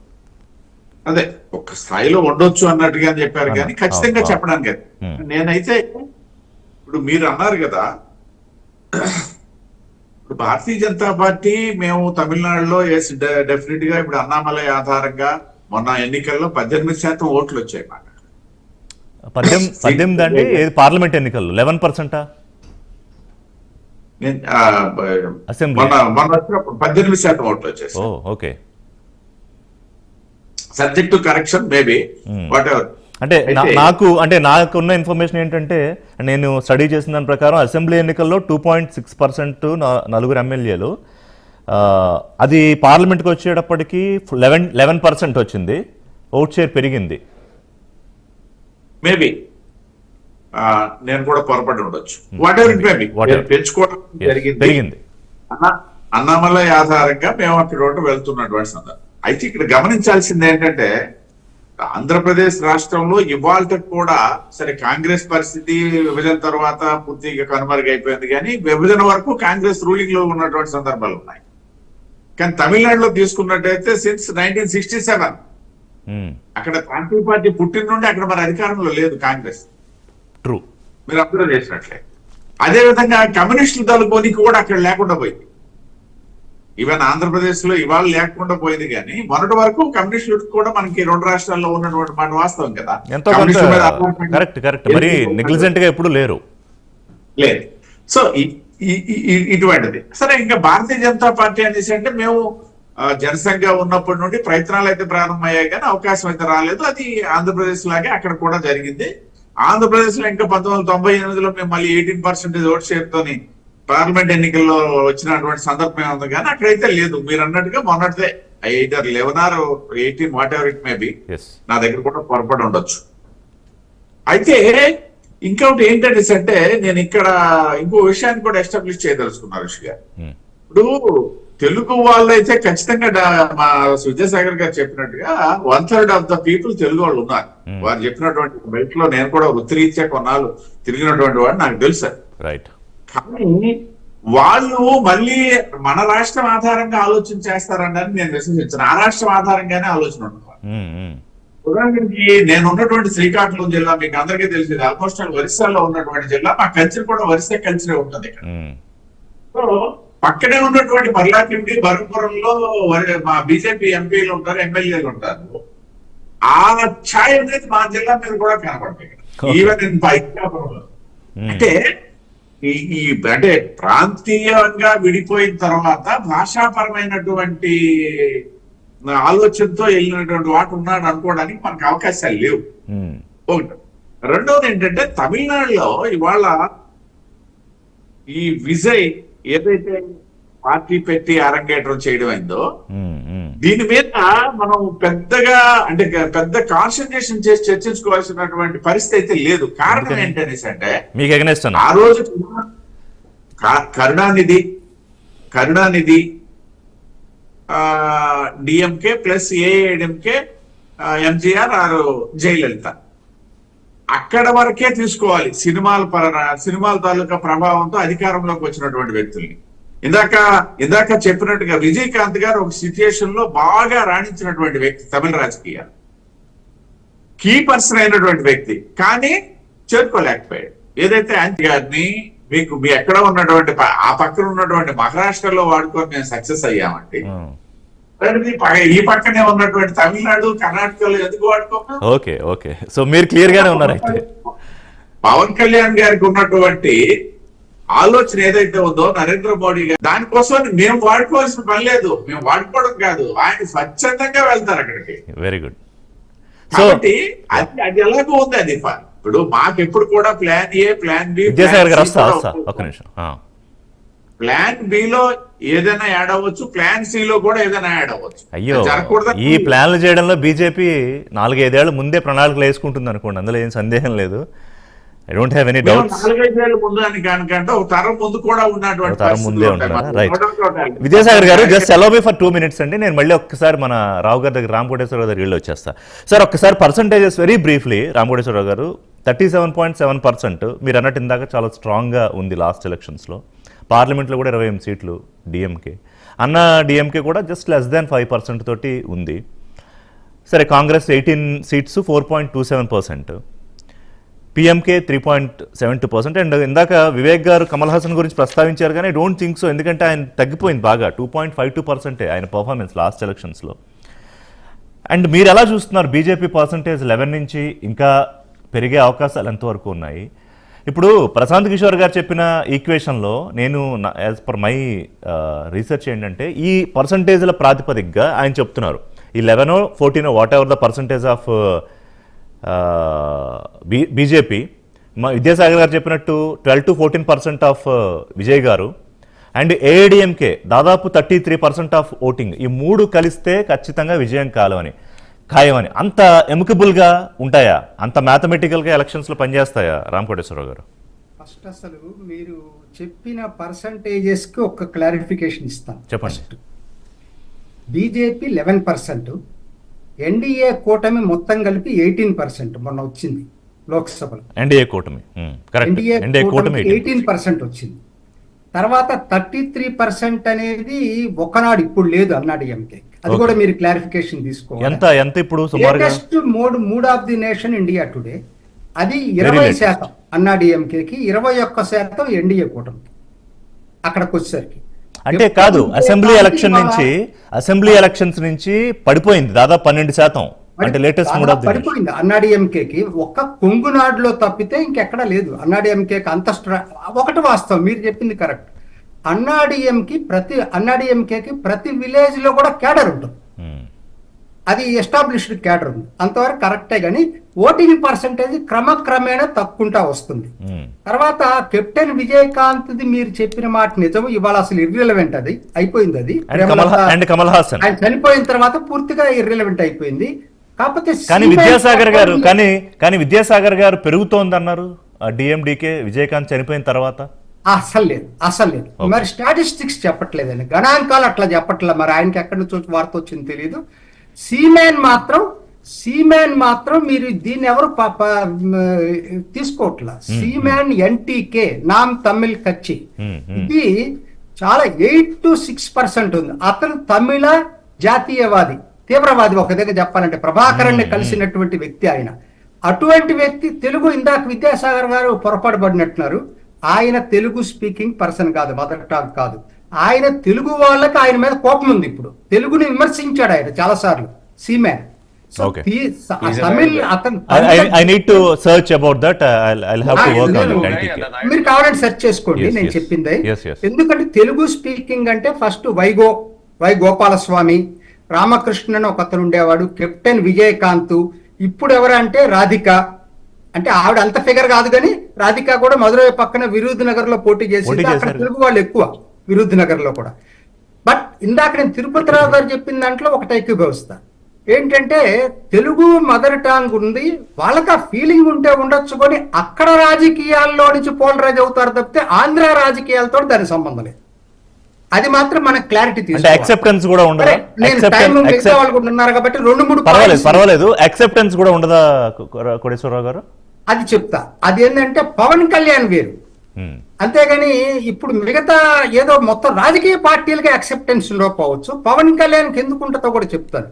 అదే ఒక స్థాయిలో ఉండొచ్చు అన్నట్టుగా చెప్పారు, కానీ ఖచ్చితంగా చెప్పడానికి నేనైతే ఇప్పుడు మీరు అన్నారు కదా, ఇప్పుడు భారతీయ జనతా పార్టీ మేము తమిళనాడులో డెఫినెట్ గా ఇప్పుడు అన్నామలై ఆధారంగా మొన్న ఎన్నికల్లో 18% ఓట్లు వచ్చాయి మాట. 18 అంటే పార్లమెంట్ ఎన్నికల్లో 11%? మొన్న వచ్చినప్పుడు 18% ఓట్లు వచ్చేసి. Okay, subject to correction maybe what ever. అంటే నాకున్న ఇన్ఫర్మేషన్ ఏంటంటే, నేను స్టడీ చేసిన దాని ప్రకారం అసెంబ్లీ ఎన్నికల్లో 2.6% 4 ఎమ్మెల్యేలు, అది పార్లమెంట్కి వచ్చేటప్పటికి 11% వచ్చింది, ఓట్ షేర్ పెరిగింది. మేబీ నేను కూడా పొరపడి ఉండొచ్చు. వాట్ ఎవర్ ఇట్ మేబీ పెంచుకోవడం పెరిగింది. అన్నామలై ఆధారంగా మేము అక్కడ వెళ్తున్నటువంటి సందర్భం. అయితే ఇక్కడ గమనించాల్సింది ఏంటంటే, ఆంధ్రప్రదేశ్ రాష్ట్రంలో ఇవాళ కూడా సరే కాంగ్రెస్ పరిస్థితి విభజన తర్వాత పూర్తిగా కనుమరుగైపోయింది, కానీ విభజన వరకు కాంగ్రెస్ రూలింగ్ లో ఉన్నటువంటి సందర్భాలు ఉన్నాయి. కానీ తమిళనాడులో తీసుకున్నట్టయితే సిన్స్ 1967 అక్కడ ప్రాంతీయ పార్టీ పుట్టిన నుండి అక్కడ మరి అధికారంలో లేదు కాంగ్రెస్. ట్రూ, మీరు అబ్జర్వ్ చేసినట్లే. అదే విధంగా కమ్యూనిస్టుల దళపోనికి కూడా అక్కడ లేకుండా పోయింది. ఈవెన్ ఆంధ్రప్రదేశ్ లో ఇవాళ లేకుండా పోయింది కానీ మొన్నటి వరకు కమ్యూనిస్టులు కూడా మనకి 2 రాష్ట్రాల్లో ఉన్నటువంటి మాట వాస్తవం కదా. ఎంతో కరెక్ట్ మరి నెగ్లిజెంట్ గా ఎప్పుడు లేరు. లేదు. సో ఇటువంటిది సరే. ఇంకా భారతీయ జనతా పార్టీ అనేసి అంటే మేము జనసంఘ ఉన్నప్పటి నుండి ప్రయత్నాలు అయితే ప్రారంభమయ్యాయి కానీ అవకాశం అయితే రాలేదు. అది ఆంధ్రప్రదేశ్ లాగే అక్కడ కూడా జరిగింది. ఆంధ్రప్రదేశ్ లో ఇంకా 1998లో మేము మళ్ళీ 18% ఓట్ షేర్ తోని పార్లమెంట్ ఎన్నికల్లో వచ్చినటువంటి సందర్భం ఉంది కానీ అక్కడైతే లేదు. మీరు అన్నట్టుగా మొన్నటిదే either 11 or 18 what ever it may be, నా దగ్గర కూడా పొరపాటు ఉండొచ్చు. అయితే ఇంకొకటి ఏంటంటే అంటే నేను ఇక్కడ ఇంకో విషయాన్ని కూడా ఎస్టాబ్లిష్ చేయదలుచుకున్నా ఋషి గారు. ఇప్పుడు తెలుగు వాళ్ళైతే ఖచ్చితంగా మా విద్యాసాగర్ గారు చెప్పినట్టుగా 1/3 ఆఫ్ ద పీపుల్ తెలుగు వాళ్ళు ఉన్నారు. వారు చెప్పినటువంటి బెల్ట్ లో నేను కూడా వృత్తిరీత్యా కొన్నాళ్ళు తిరిగినటువంటి వాడు నాకు తెలుసు. రైట్. కానీ వాళ్ళు మళ్ళీ మన రాష్ట్రం ఆధారంగా ఆలోచన చేస్తారని నేను విశ్వసించాను. ఆ రాష్ట్రం ఆధారంగానే ఆలోచన ఉంటుంది. ఉదాహరణకి నేను ఉన్నటువంటి శ్రీకాకుళం జిల్లా మీకు అందరికీ తెలిసింది, ఆల్మోస్ట్ ఒరిస్సాలో ఉన్నటువంటి జిల్లా. మా కల్చర్ కూడా ఒరిస్సా కల్చరే ఉంటుంది ఇక్కడ. సో పక్కనే ఉన్నటువంటి పర్లాకిండి బరుపురంలో మా బీజేపీ ఎంపీలు ఉంటారు, ఎమ్మెల్యేలు ఉంటారు. ఆ ఛాయ్ అనేది మా జిల్లా మీద కూడా కనపడతాయి ఈవెన్ ఇన్ పైకాపురంలో. అంటే అంటే ప్రాంతీయంగా విడిపోయిన తర్వాత భాషాపరమైనటువంటి ఆలోచనతో వెళ్ళినటువంటి వాటి ఉన్నాడు అనుకోవడానికి మనకు అవకాశాలు లేవు. ఒకటి. రెండవది ఏంటంటే తమిళనాడులో ఇవాళ ఈ విజయ్ ఏదైతే పార్టీ పెట్టి అరంగేట్రం చేయడం అయిందో దీని మీద మనం పెద్దగా అంటే పెద్ద కాన్సన్ట్రేషన్ చేసి చర్చించుకోవాల్సినటువంటి పరిస్థితి అయితే లేదు. కారణం ఏంటనేసి అంటే ఆ రోజు కరుణానిధి డిఎంకే ప్లస్ ఏఐడిఎంకే ఎంజీఆర్ ఆర్ జయలలిత అక్కడ వరకే తీసుకోవాలి. సినిమాల తాలూకా ప్రభావంతో అధికారంలోకి వచ్చినటువంటి వ్యక్తుల్ని. ఇందాక చెప్పినట్టుగా విజయకాంత్ గారు ఒక సిచ్యుయేషన్ లో బాగా రాణించినటువంటి వ్యక్తి, తమిళ రాజకీయాలు కీ పర్సన్ అయినటువంటి వ్యక్తి, కానీ చేరుకోలేకపోయాడు. ఏదైతే ఆయన గారిని మీకు మీ ఎక్కడ ఉన్నటువంటి ఆ పక్కన ఉన్నటువంటి మహారాష్ట్రలో వాడుకొని మేము సక్సెస్ అయ్యామండి. ఈ పక్కనే ఉన్నటువంటి తమిళనాడు కర్ణాటకలో ఎందుకు వాడుకోమా? ఓకే. సో మీరు క్లియర్ గానే ఉన్నారు. పవన్ కళ్యాణ్ గారికి ఉన్నటువంటి ఆలోచన ఏదైతే ఉందో నరేంద్ర మోడీ గారు దానికోసం మేము వాడుకోవాల్సిన పని లేదు. మేము వాడుకోవడం కాదు, ఆయన స్వచ్ఛందంగా వెళ్తారు అక్కడికి. Very good. కాబట్టి అది ఎలాగో ఉంది అది. ఇప్పుడు మాకు ఎప్పుడు కూడా plan A, plan B, plan B లో ఏదైనా యాడ్ అవ్వచ్చు, ప్లాన్ సి లో కూడా ఏదైనా యాడ్ అవ్వచ్చు. అయ్యో, ఈ ప్లాన్లు చేయడంలో బీజేపీ 4-5 ఏళ్ల ముందే ప్రణాళికలు వేసుకుంటుంది అనుకోండి, అందులో ఏం సందేహం లేదు. I don't have any doubts. 4-5 ఏళ్ల ముందు అని కానికంటే ఒక తరం ముందు కూడా ఉన్నటువంటి తరం ముందే ఉంటారా? రైట్. విజయసాగర్ గారు just allow me for 2 minutes అండి. నేను మళ్ళీ ఒక్కసారి మన రావు గారి దగ్గర, రామకోటేశ్వరరావు దగ్గర వెళ్ళి వచ్చేస్తా. సార్ ఒక్కసారి పర్సంటేజెస్ వెరీ బ్రీఫ్లీ. రామకోటేశ్వరరావు గారు 37.7%. మీరు అన్నట్టు ఇందాక చాలా స్ట్రాంగ్గా ఉంది లాస్ట్ ఎలక్షన్స్లో. పార్లమెంట్లో కూడా 28 సీట్లు డిఎంకే. అన్న డిఎంకే కూడా జస్ట్ లెస్ దాన్ 5% తోటి ఉంది. సరే, కాంగ్రెస్ 18 సీట్స్ 4.27%. పిఎంకే 3.72%. అండ్ ఇందాక వివేక్ గారు కమల్ హాసన్ గురించి ప్రస్తావించారు కానీ డోంట్ థింక్ సో, ఎందుకంటే ఆయన తగ్గిపోయింది బాగా. 2.52% ఆయన పర్ఫార్మెన్స్ లాస్ట్ ఎలక్షన్స్లో. అండ్ మీరు ఎలా చూస్తున్నారు బీజేపీ పర్సంటేజ్ 11 నుంచి ఇంకా పెరిగే అవకాశాలు ఎంతవరకు ఉన్నాయి? ఇప్పుడు ప్రశాంత్ కిషోర్ గారు చెప్పిన ఈక్వేషన్లో నేను యాజ్ పర్ మై రీసెర్చ్ ఏంటంటే ఈ పర్సంటేజ్ల ప్రాతిపదికగా ఆయన చెప్తున్నారు ఈ 11 14 what ever the percentage of BJP, మా విద్యాసాగర్ గారు చెప్పినట్టు 12 to 14% ఆఫ్ విజయ్ గారు అండ్ ఏఐడిఎంకే దాదాపు 33% ఆఫ్ ఓటింగ్, ఈ 3 కలిస్తే ఖచ్చితంగా విజయం ఖాయమని. అంత ఎముకబుల్గా ఉంటాయా? అంత మ్యాథమెటికల్గా ఎలక్షన్స్లో పనిచేస్తాయా? రామకోటేశ్వరరావు గారు ఫస్ట్ అసలు మీరు చెప్పిన పర్సంటేజెస్కి ఒక క్లారిఫికేషన్ ఇస్తాను. చెప్పండి. బీజేపీ 11%, ఎన్డీఏ కూటమి మొత్తం కలిపి 18% మొన్న వచ్చింది లోక్సభలో. ఎన్డీఏ కూటమి 18% వచ్చింది. తర్వాత 33% అనేది ఒకనాడు, ఇప్పుడు లేదు అన్నాడీఎంకే. అది కూడా మీరు క్లారిఫికేషన్ తీసుకోవాలి. ఎంత ఇప్పుడు latest mood of the nation India today అది 20% అన్నాడీఎంకేకి, 21% ఎన్డీఏ కూటమికి. అక్కడికి వచ్చేసరికి అంటే కాదు, అసెంబ్లీ ఎలక్షన్స్ నుంచి పడిపోయింది దాదాపు 12%. అంటే లేటెస్ట్ మూడ్ ఆఫ్ ది పడిపోయింది అన్నాడీఎంకేకి. ఒక్క కొంగునాడులో తప్పితే ఇంకెక్కడా లేదు అన్నాడీఎంకేకి అంత ఒకటి వాస్తవం, మీరు చెప్పింది కరెక్ట్. అన్నాడీఎంకేకి ప్రతి విలేజ్ లో కూడా క్యాడర్ ఉంటుంది, అది ఎస్టాబ్లిష్డ్ క్యాడర్ ఉంది, అంతవరకు కరెక్టే. కానీ ఓటింగ్ పర్సంటేజ్ క్రమక్రమేణా తక్కుంటా వస్తుంది. తర్వాత కెప్టెన్ విజయకాంత్ మీరు చెప్పిన మాట నిజం, ఇవాళ అసలు ఇర్రిలవెంట్, అది అయిపోయింది. అది కమల్ హాసన్ ఆయన చనిపోయిన తర్వాత పూర్తిగా ఇర్రిలవెంట్ అయిపోయింది. కాకపోతే కానీ విద్యాసాగర్ గారు పెరుగుతోంది అన్నారు డిఎండికే విజయకాంత్ చనిపోయిన తర్వాత. అసలు లేదు. మరి స్టాటిస్టిక్స్ చెప్పట్లేదండి, గణాంకాలు అట్లా చెప్పట్లేదు. మరి ఆయనకి ఎక్కడి నుంచి వార్త వచ్చింది తెలియదు. సీమ్యాన్ మాత్రం మీరు దీన్ని ఎవరు తీసుకోవట్లా. సీమ్యాన్ ఎన్టీకే నామ్ తమిళ్ కచ్చి, ఇది చాలా 8 to 6% ఉంది. అతను తమిళ జాతీయవాది, తీవ్రవాది. ఒక దగ్గర చెప్పాలంటే ప్రభాకరన్ కలిసినటువంటి వ్యక్తి ఆయన. అటువంటి వ్యక్తి తెలుగు, ఇందాక విద్యాసాగర్ గారు పొరపాటు పడినట్టున్నారు, ఆయన తెలుగు స్పీకింగ్ పర్సన్ కాదు, మదర్ టంగ్ కాదు. ఆయన తెలుగు వాళ్ళకి ఆయన మీద కోపం ఉంది. ఇప్పుడు తెలుగుని విమర్శించాడు ఆయన చాలా సార్లు సీమ్యాన్. మీరు కావాలంటే సెర్చ్ చేసుకోండి నేను చెప్పింది. ఎందుకంటే తెలుగు స్పీకింగ్ అంటే ఫస్ట్ వై గోపాలస్వామి, రామకృష్ణన్ ఒక అతను ఉండేవాడు, కెప్టెన్ విజయకాంత్, ఇప్పుడు ఎవరంటే రాధిక. అంటే ఆవిడ అంత ఫిగర్ కాదు కానీ రాధిక కూడా మధురై పక్కన విరుద్ నగర్ లో పోటీ చేసింది. అక్కడ తెలుగు వాళ్ళు ఎక్కువ విరుద్ నగర్ లో కూడా. బట్ ఇందాక నేను తిరుపతి రావు గారు చెప్పిన దాంట్లో ఒకటి ఏకీభవిస్తా, ఏంటంటే తెలుగు మదర్ టాంగ్ ఉంది, వాళ్ళకి ఆ ఫీలింగ్ ఉంటే ఉండొచ్చు, కానీ అక్కడ రాజకీయాల్లో నుంచి పోలరైజ్ అవుతారు తప్పితే ఆంధ్ర రాజకీయాలతో దానికి సంబంధం లేదు. అది మాత్రం మనకు క్లారిటీ తీసుకోవాలి. ఉన్నారు కాబట్టి 2-3 పర్వాలేదు, యాక్సెప్టెన్స్ కూడా ఉండదా కోటేశ్వరరావు గారు? అది చెప్తా. అది ఏంటంటే పవన్ కళ్యాణ్ వేరు, అంతేగాని ఇప్పుడు మిగతా ఏదో మొత్తం రాజకీయ పార్టీలకి యాక్సెప్టెన్స్ ఉండకపోవచ్చు, పవన్ కళ్యాణ్ ఎందుకు ఉంటుందో కూడా చెప్తాను.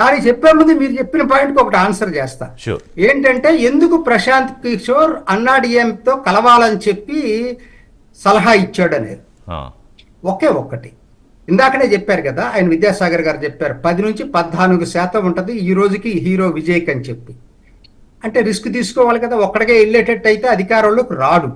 కానీ చెప్పే ముందు మీరు చెప్పిన పాయింట్ కి ఒకటి ఆన్సర్ చేస్తా. ఏంటంటే ఎందుకు ప్రశాంత్ కిషోర్ అన్నాడీఎంతో కలవాలని చెప్పి సలహా ఇచ్చాడు అనేది ఒక్కటి. ఇందాకనే చెప్పారు కదా, ఆయన విద్యాసాగర్ గారు చెప్పారు 10 నుంచి 14% ఉంటది ఈ రోజుకి హీరో విజయ్ అని చెప్పి. అంటే రిస్క్ తీసుకోవాలి కదా, ఒక్కడికే వెళ్ళేటట్టు అయితే అధికారంలోకి రాడు.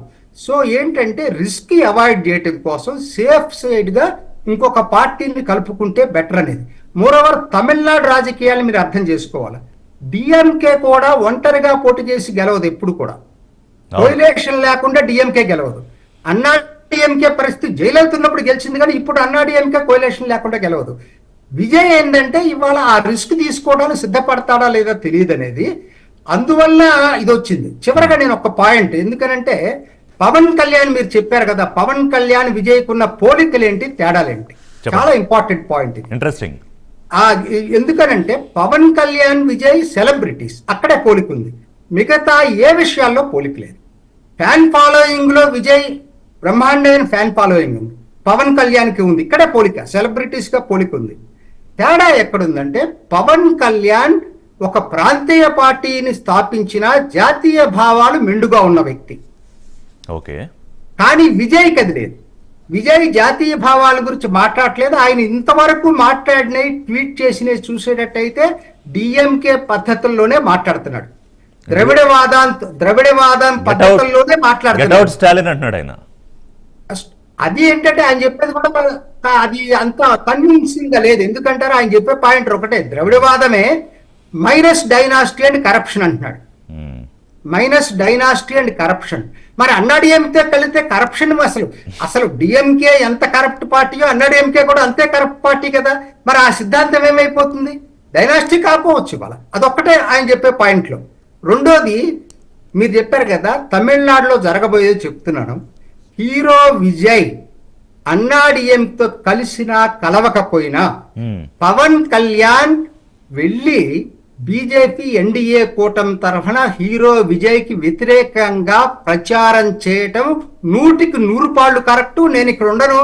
సో ఏంటంటే రిస్క్ అవాయిడ్ చేయడం కోసం సేఫ్ సైడ్ గా ఇంకొక పార్టీని కలుపుకుంటే బెటర్ అనేది. మోరోవర్ తమిళనాడు రాజకీయాలు మీరు అర్థం చేసుకోవాలి, డిఎంకే కూడా ఒంటరిగా పోటీ చేసి గెలవదు, ఎప్పుడు కూడా కోయిలేషన్ లేకుండా డిఎంకే గెలవదు. అన్నాడీఎంకే పరిస్థితి జయలలిత ఉన్నప్పుడు గెలిచింది, కానీ ఇప్పుడు అన్నాడీఎంకే కోయిలేషన్ లేకుండా గెలవదు. విజయ్ ఏంటంటే ఇవాళ ఆ రిస్క్ తీసుకోవడానికి సిద్ధపడతాడా లేదా తెలియదు అనేది, అందువల్ల ఇది వచ్చింది. చివరగా నేను ఒక పాయింట్, ఎందుకనంటే పవన్ కళ్యాణ్ మీరు చెప్పారు కదా, పవన్ కళ్యాణ్ విజయ్కున్న పోలికలేంటి తేడాలేంటి, చాలా ఇంపార్టెంట్ పాయింట్ ఇది. ఇంట్రెస్టింగ్. ఎందుకనంటే పవన్ కళ్యాణ్ విజయ్ సెలబ్రిటీస్, అక్కడే పోలిక ఉంది, మిగతా ఏ విషయాల్లో పోలిక లేదు. ఫ్యాన్ ఫాలోయింగ్ లో విజయ్ బ్రహ్మాండమైన ఫ్యాన్ ఫాలోయింగ్ ఉంది, పవన్ కళ్యాణ్ కి ఉంది, ఇక్కడే పోలిక, సెలబ్రిటీస్ గా పోలిక ఉంది. తేడా ఎక్కడుందంటే పవన్ కళ్యాణ్ ఒక ప్రాంతీయ పార్టీని స్థాపించిన జాతీయ భావాలు మెండుగా ఉన్న వ్యక్తి. కానీ విజయ్ కది లేదు. విజయ్ జాతీయ భావాల గురించి మాట్లాడలేదు. ఆయన ఇంతవరకు మాట్లాడినవి ట్వీట్ చేసినవి చూసేటట్టయితే డిఎంకే పద్ధతుల్లోనే మాట్లాడుతున్నాడు, ద్రవిడవాదం పద్ధతుల్లోనే మాట్లాడుతున్నాడు. అది ఏంటంటే ఆయన చెప్పేది కూడా అది అంత కన్విన్సింగ్ గా లేదు. ఎందుకంటారు ఆయన చెప్పే పాయింట్ ఒకటే, ద్రవిడవాదమే మైనస్ డైనాసిటీ అండ్ కరప్షన్ అంటున్నాడు. Minus dynasty and corruption. మరి అన్నాడీఎంకే కలిస్తే కరప్షన్ అసలు డిఎంకే ఎంత కరప్ట్ పార్టీయో అన్నాడీఎంకే కూడా అంతే కరప్ట్ పార్టీ కదా. మరి ఆ సిద్ధాంతం ఏమైపోతుంది, డైనాసిటీ కాకపోవచ్చు ఇవాళ. అదొక్కటే ఆయన చెప్పే పాయింట్లో. రెండోది మీరు చెప్పారు కదా తమిళనాడులో జరగబోయేది చెప్తున్నాను. హీరో విజయ్ అన్నాడీఎంతో కలిసినా కలవకపోయినా పవన్ కళ్యాణ్ వెళ్ళి బీజేపీ ఎన్డీఏ కూటమి తరఫున హీరో విజయ్ కి వ్యతిరేకంగా ప్రచారం చేయటం 100% కరెక్ట్. నేను ఇక్కడ ఉండను,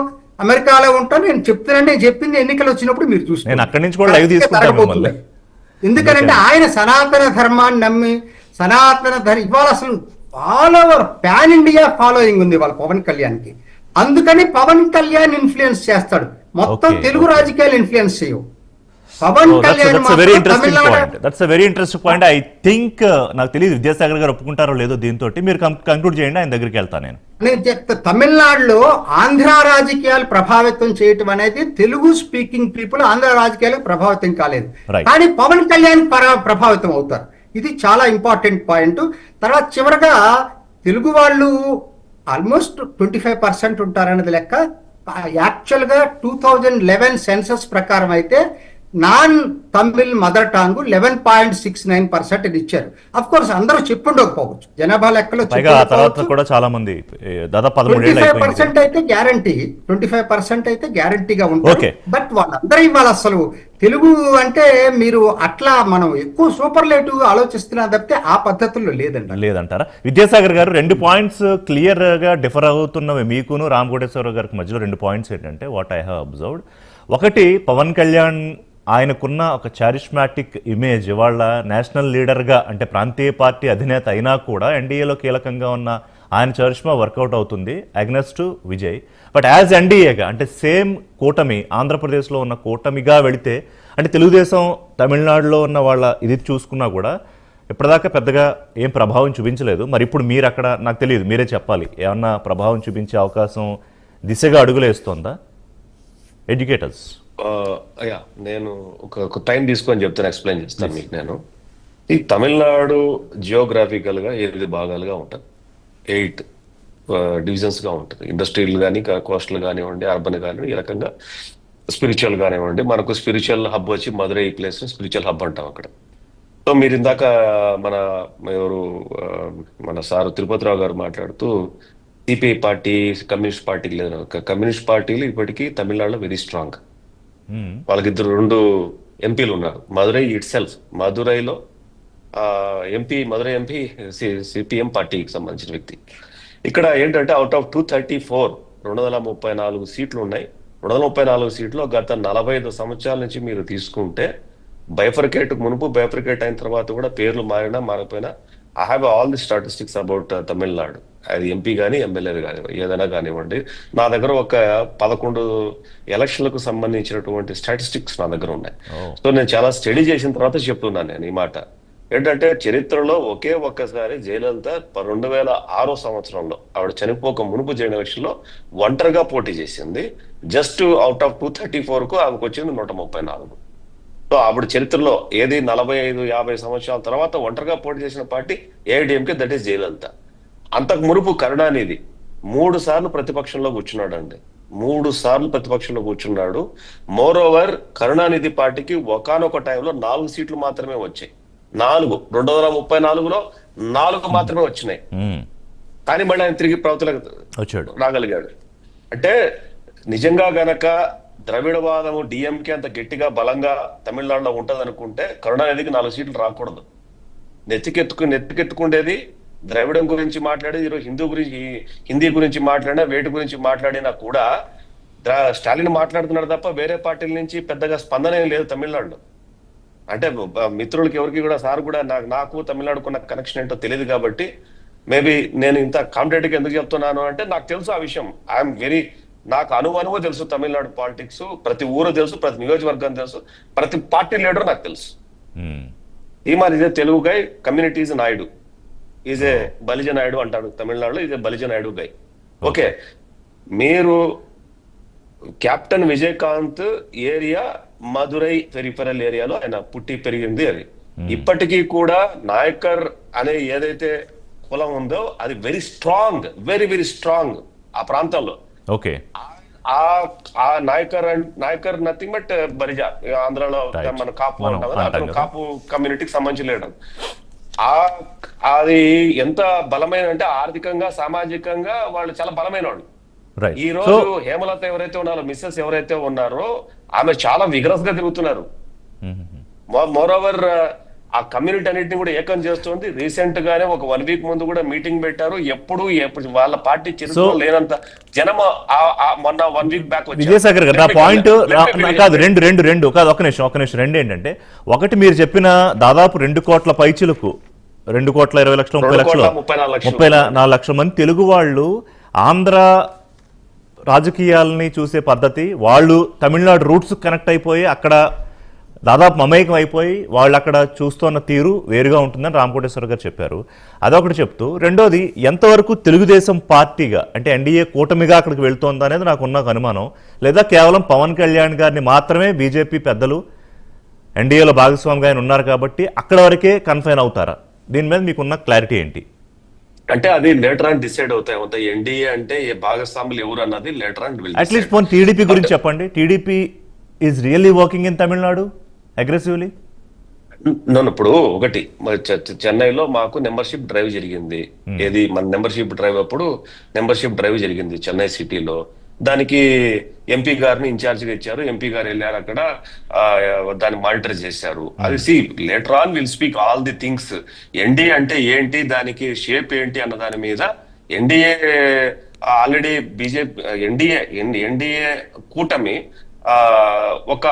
అమెరికాలో ఉంటాను, నేను చెప్తున్నాను. నేను చెప్పింది ఎన్నికలు వచ్చినప్పుడు మీరు చూస్తారు. ఎందుకంటే ఆయన సనాతన ధర్మాన్ని నమ్మి ఇవాళ అసలు all over pan India following ఉంది వాళ్ళ పవన్ కళ్యాణ్ కి. అందుకని పవన్ కళ్యాణ్ ఇన్ఫ్లుయెన్స్ చేస్తాడు, మొత్తం Okay, తెలుగు okay. రాజకీయాలు ఇన్ఫ్లుయెన్స్ చేయవు. పవన్ కళ్యాణ్ దట్స్ వెరీ మాత్రం interesting Tamil Nadu point. That's very interesting point. I think నాకు తెలియదు విద్యాసాగర్ గారు ఒప్పుకుంటారో లేదో దీంతో. మీరు కంక్లూడ్ చేయండి, ఆయన దగ్గరికి వెళ్తాను నేను. నేను చెప్తా, తమిళనాడులో ఆంధ్ర రాజకీయాలు ప్రభావితం చేయటం అనేది తెలుగు స్పీకింగ్ పీపుల్ ఆంధ్ర రాజకీయాలకు ప్రభావితం కాలేదు, Right. కానీ పవన్ కళ్యాణ్ ప్రభావితం అవుతారు. ఇది చాలా ఇంపార్టెంట్ పాయింట్. తర్వాత చివరగా తెలుగు వాళ్ళు ఆల్మోస్ట్ 25% ఉంటారనేది లెక్క. యాక్చువల్ గా 2011 సెన్సస్ ప్రకారం అయితే నాన్ తమిళ్ మదర్ టాంగ్ 11.69% ఇది ఇచ్చారు. అఫ్ కోర్స్ అందరూ చెప్పుండకపోవచ్చు, జనాభా లెక్కలో పైగా ఆ తర్వాత కూడా చాలా మంది దాదాపు 13 ఏళ్ళు అయిపోయింది. 25% అయితే గ్యారంటీ, 25% అయితే గ్యారంటీగా ఉంటుంది. Okay. బట్ వాళ్ళందరూ ఇవాళ అసలు తెలుగు అంటే మీరు అట్లా మనం ఎక్కువ సూపర్లేటివ్ ఆలోచిస్తున్నా తప్పితే ఆ పద్ధతుల్లో లేదంటారా? విద్యాసాగర్ గారు 2 పాయింట్స్ క్లియర్ గా డిఫర్ అవుతున్నవి మీకును రామ్ కోటేశ్వరరావు గారికి మధ్యలో 2 పాయింట్స్ ఏంటంటే వాట్ ఐ హావ్ అబ్జర్వ్డ్. ఒకటి, పవన్ కళ్యాణ్ ఆయనకున్న ఒక చారిస్మాటిక్ ఇమేజ్ ఇవాళ నేషనల్ లీడర్గా అంటే ప్రాంతీయ పార్టీ అధినేత అయినా కూడా ఎన్డీఏలో కీలకంగా ఉన్న ఆయన చరిష్మా వర్కౌట్ అవుతుంది against to Vijay. But as ఎన్డీఏగా అంటే సేమ్ కూటమి, ఆంధ్రప్రదేశ్లో ఉన్న కూటమిగా వెళితే అంటే తెలుగుదేశం తమిళనాడులో ఉన్న వాళ్ళ ఇది చూసుకున్నా కూడా ఇప్పటిదాకా పెద్దగా ఏం ప్రభావం చూపించలేదు. మరి ఇప్పుడు మీరు అక్కడ, నాకు తెలియదు, మీరే చెప్పాలి, ఏమన్నా ప్రభావం చూపించే అవకాశం దిశగా అడుగులేస్తోందా ఎడ్యుకేటర్స్? నేను ఒక టైం తీసుకొని చెప్తాను, ఎక్స్ప్లెయిన్ చేస్తాను మీకు. నేను ఈ తమిళనాడు జియోగ్రాఫికల్ గా 8 భాగాలుగా ఉంటుంది, 8 డివిజన్స్ గా ఉంటుంది. ఇండస్ట్రియల్ కానీ, కోస్టల్ కానివ్వండి, అర్బన్ కానివ్వండి, ఈ రకంగా స్పిరిచువల్ కానివ్వండి. మనకు స్పిరిచువల్ హబ్ వచ్చి మధురై ప్లేస్ స్పిరిచువల్ హబ్ అంటాం అక్కడ. సో మీరు ఇందాక మన సారు తిరుపతిరావు గారు మాట్లాడుతూ సిపిఐ పార్టీ కమ్యూనిస్ట్ పార్టీకి లేదు. కమ్యూనిస్ట్ పార్టీలు ఇప్పటికీ తమిళనాడులో వెరీ స్ట్రాంగ్. వాళ్ళకి 2 ఎంపీలు ఉన్నారు. మదురై ఇట్ సెల్ఫ్, మదురైలో మదురై ఎంపీ సిపిఎం పార్టీకి సంబంధించిన వ్యక్తి. ఇక్కడ ఏంటంటే అవుట్ ఆఫ్ 234 సీట్లు ఉన్నాయి. 234 సీట్లు గత 45 సంవత్సరాల నుంచి మీరు తీసుకుంటే, బైఫర్కేట్ మునుపు, బైఫర్కేట్ అయిన తర్వాత కూడా పేర్లు మారినా మారకపోయినా I have all the statistics about Tamil Nadu. అది ఎంపీ కానీ ఎమ్మెల్యేలు కానీ ఏదైనా కానివ్వండి. నా దగ్గర ఒక 11 ఎలక్షన్లకు సంబంధించినటువంటి స్టాటిస్టిక్స్ నా దగ్గర ఉన్నాయి. సో నేను చాలా స్టడీ చేసిన తర్వాత చెప్తున్నాను నేను ఈ మాట. ఏంటంటే చరిత్రలో ఒక్కసారి జయలలిత 2006 సంవత్సరంలో ఆవిడ చనిపోక మునుపు జరిగిన ఎలక్షన్ లో ఒంటరిగా పోటీ చేసింది. జస్ట్ అవుట్ ఆఫ్ 234కు ఆమెకు వచ్చింది 134. సో ఆవిడ చరిత్రలో ఏది 45-50 సంవత్సరాల తర్వాత ఒంటరిగా పోటీ చేసిన party AIADMK, that is Jayalalithaa. అంతకు మునుపు కరుణానిధి 3 సార్లు ప్రతిపక్షంలో కూర్చున్నాడు అండి, 3 సార్లు ప్రతిపక్షంలో కూర్చున్నాడు. మోర్ ఓవర్ కరుణానిధి పార్టీకి ఒకానొక టైంలో 4 సీట్లు మాత్రమే వచ్చాయి. 234లో 4 మాత్రమే వచ్చినాయి. కానీ మళ్ళీ ఆయన తిరిగి ప్రభుత్వం రాగలిగాడు. అంటే నిజంగా గనక ద్రవిడవాదము డిఎంకే అంత గట్టిగా బలంగా తమిళనాడులో ఉంటది అనుకుంటే కరుణానిధికి 4 సీట్లు రాకూడదు. నెత్తికెత్తుకుండేది ద్రవిడం గురించి మాట్లాడేది, ఈరోజు హిందీ గురించి మాట్లాడినా, వేటి గురించి మాట్లాడినా కూడా స్టాలిన్ మాట్లాడుతున్నాడు తప్ప వేరే పార్టీల నుంచి పెద్దగా స్పందన ఏం లేదు తమిళనాడులో. అంటే మిత్రులకి ఎవరికి కూడా, సార్ కూడా నాకు తమిళనాడుకున్న కనెక్షన్ ఏంటో తెలియదు కాబట్టి మేబీ నేను ఇంత కాంపిటేటివ్ ఎందుకు చెప్తున్నాను అంటే నాకు తెలుసు ఆ విషయం. ఐఎమ్ వెరీ, నాకు అనువనువు తెలుసు తమిళనాడు పాలిటిక్స్, ప్రతి ఊరు తెలుసు, ప్రతి నియోజకవర్గం తెలుసు, ప్రతి పార్టీ లీడర్ నాకు తెలుసు. ఈమార్ ఇదే Telugu guy, community is Naidu, is a Balija Naidu అంటాడు తమిళనాడులో, is a Balija Naidu guy. Okay, మీరు captain Vijayakanth area Madurai peripheral ఏరియాలో ఆయన పుట్టి పెరిగింది. అది ఇప్పటికీ కూడా నాయకర్ అనే ఏదైతే కులం ఉందో అది వెరీ స్ట్రాంగ్, వెరీ స్ట్రాంగ్ ఆ ప్రాంతంలో. ఓకే, ఆ నాయకర్ నథింగ్ బట్ బలిజ, ఆంధ్రాలో మన కాపు అంటాం కదా, అతను కాపు కమ్యూనిటీకి సంబంధించి లేడు. అది ఎంత బలమైన అంటే ఆర్థికంగా, సామాజికంగా వాళ్ళు చాలా బలమైన వాళ్ళు. ఈ రోజు హేమలత ఎవరైతే ఉన్నారో, మిస్సెస్ ఎవరైతే ఉన్నారో, ఆమె చాలా విగ్రస్ గా తిరుగుతున్నారు. మోర్ ఓవర్ ఆ కమ్యూనిటీ అన్నింటినీ కూడా ఏకం చేస్తుంది. రీసెంట్ గానే ఒక 1 వీక్ ముందు కూడా మీటింగ్ పెట్టారు. ఎప్పుడు వాళ్ళ పార్టీ చరిత్రలో లేనంత జనం మొన్న 1 వీక్ బ్యాక్ విజయసాగర్ గారు, నా పాయింట్ కాదు, రెండు కాదు, ఒక నిమిషం. రెండు ఏంటంటే, ఒకటి మీరు చెప్పిన దాదాపు 2 కోట్ల పైచిలకు, 2,20,00,000, 30,00,000, 34 లక్షల మంది తెలుగు వాళ్ళు ఆంధ్ర రాజకీయాలని చూసే పద్ధతి, వాళ్ళు తమిళనాడు రూట్స్ కనెక్ట్ అయిపోయి అక్కడ దాదాపు మమేకం అయిపోయి వాళ్ళు అక్కడ చూస్తున్న తీరు వేరుగా ఉంటుందని రామకోటేశ్వర గారు చెప్పారు. అదొకటి చెప్తూ, రెండోది ఎంతవరకు తెలుగుదేశం పార్టీగా అంటే ఎన్డీఏ కూటమిగా అక్కడికి వెళ్తోంది అనేది నాకున్న అనుమానం, లేదా కేవలం పవన్ కళ్యాణ్ గారిని మాత్రమే బీజేపీ పెద్దలు ఎన్డీఏలో భాగస్వామిగా ఆయన ఉన్నారు కాబట్టి అక్కడ వరకే కన్ఫైన్ అవుతారా? దీని మీద మీకున్న క్లారిటీ ఏంటి? అంటే అది లేటర్ ఆన్ డిసైడ్ అవుతాయి. ఎన్డీఏ అంటే ఏ భాగస్వాములు ఎవరు అన్నది లేటర్ ఆన్ అట్లీస్ట్ పోనీ టీడీపీ గురించి చెప్పండి. TDP is really working in Tamil Nadu aggressively? ఇప్పుడు ఒకటి చెన్నైలో మాకు మెంబర్షిప్ డ్రైవ్ జరిగింది. ఏది మన మెంబర్షిప్ డ్రైవ్ అప్పుడు మెంబర్షిప్ డ్రైవ్ జరిగింది చెన్నై సిటీలో. దానికి ఎంపీ గారిని ఇన్ఛార్జ్ గా ఇచ్చారు. ఎంపీ గారు వెళ్ళారు అక్కడ, దాన్ని మానిటర్ చేశారు. అది later on will speak all the things. NDA అంటే ఏంటి, దానికి షేప్ ఏంటి అన్న దాని మీద ఎన్డీఏ ఆల్రెడీ బీజేపీ ఎన్డీఏ కూటమి ఒక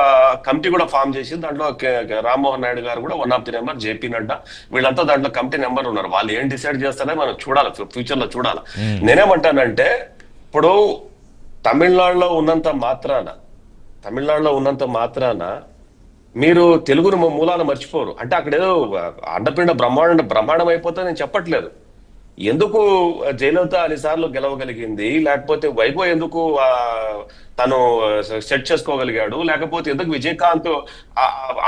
కమిటీ కూడా ఫామ్ చేసి దాంట్లో రామ్మోహన్ నాయుడు గారు కూడా one of the number, JP Nadda, వీళ్ళంతా దాంట్లో కమిటీ నెంబర్ ఉన్నారు. వాళ్ళు ఏం డిసైడ్ చేస్తారో మనం చూడాలి, ఫ్యూచర్ లో చూడాలి. నేనేమంటానంటే ఇప్పుడు తమిళనాడులో ఉన్నంత మాత్రాన మీరు తెలుగును మూలాలు మర్చిపోరు. అంటే అక్కడ ఏదో అండపిండ బ్రహ్మాండం అయిపోతే నేను చెప్పట్లేదు. ఎందుకు జయలలిత అన్నిసార్లు గెలవగలిగింది, లేకపోతే వైభవ్ ఎందుకు తను సెట్ చేసుకోగలిగాడు, లేకపోతే ఎందుకు విజయకాంత్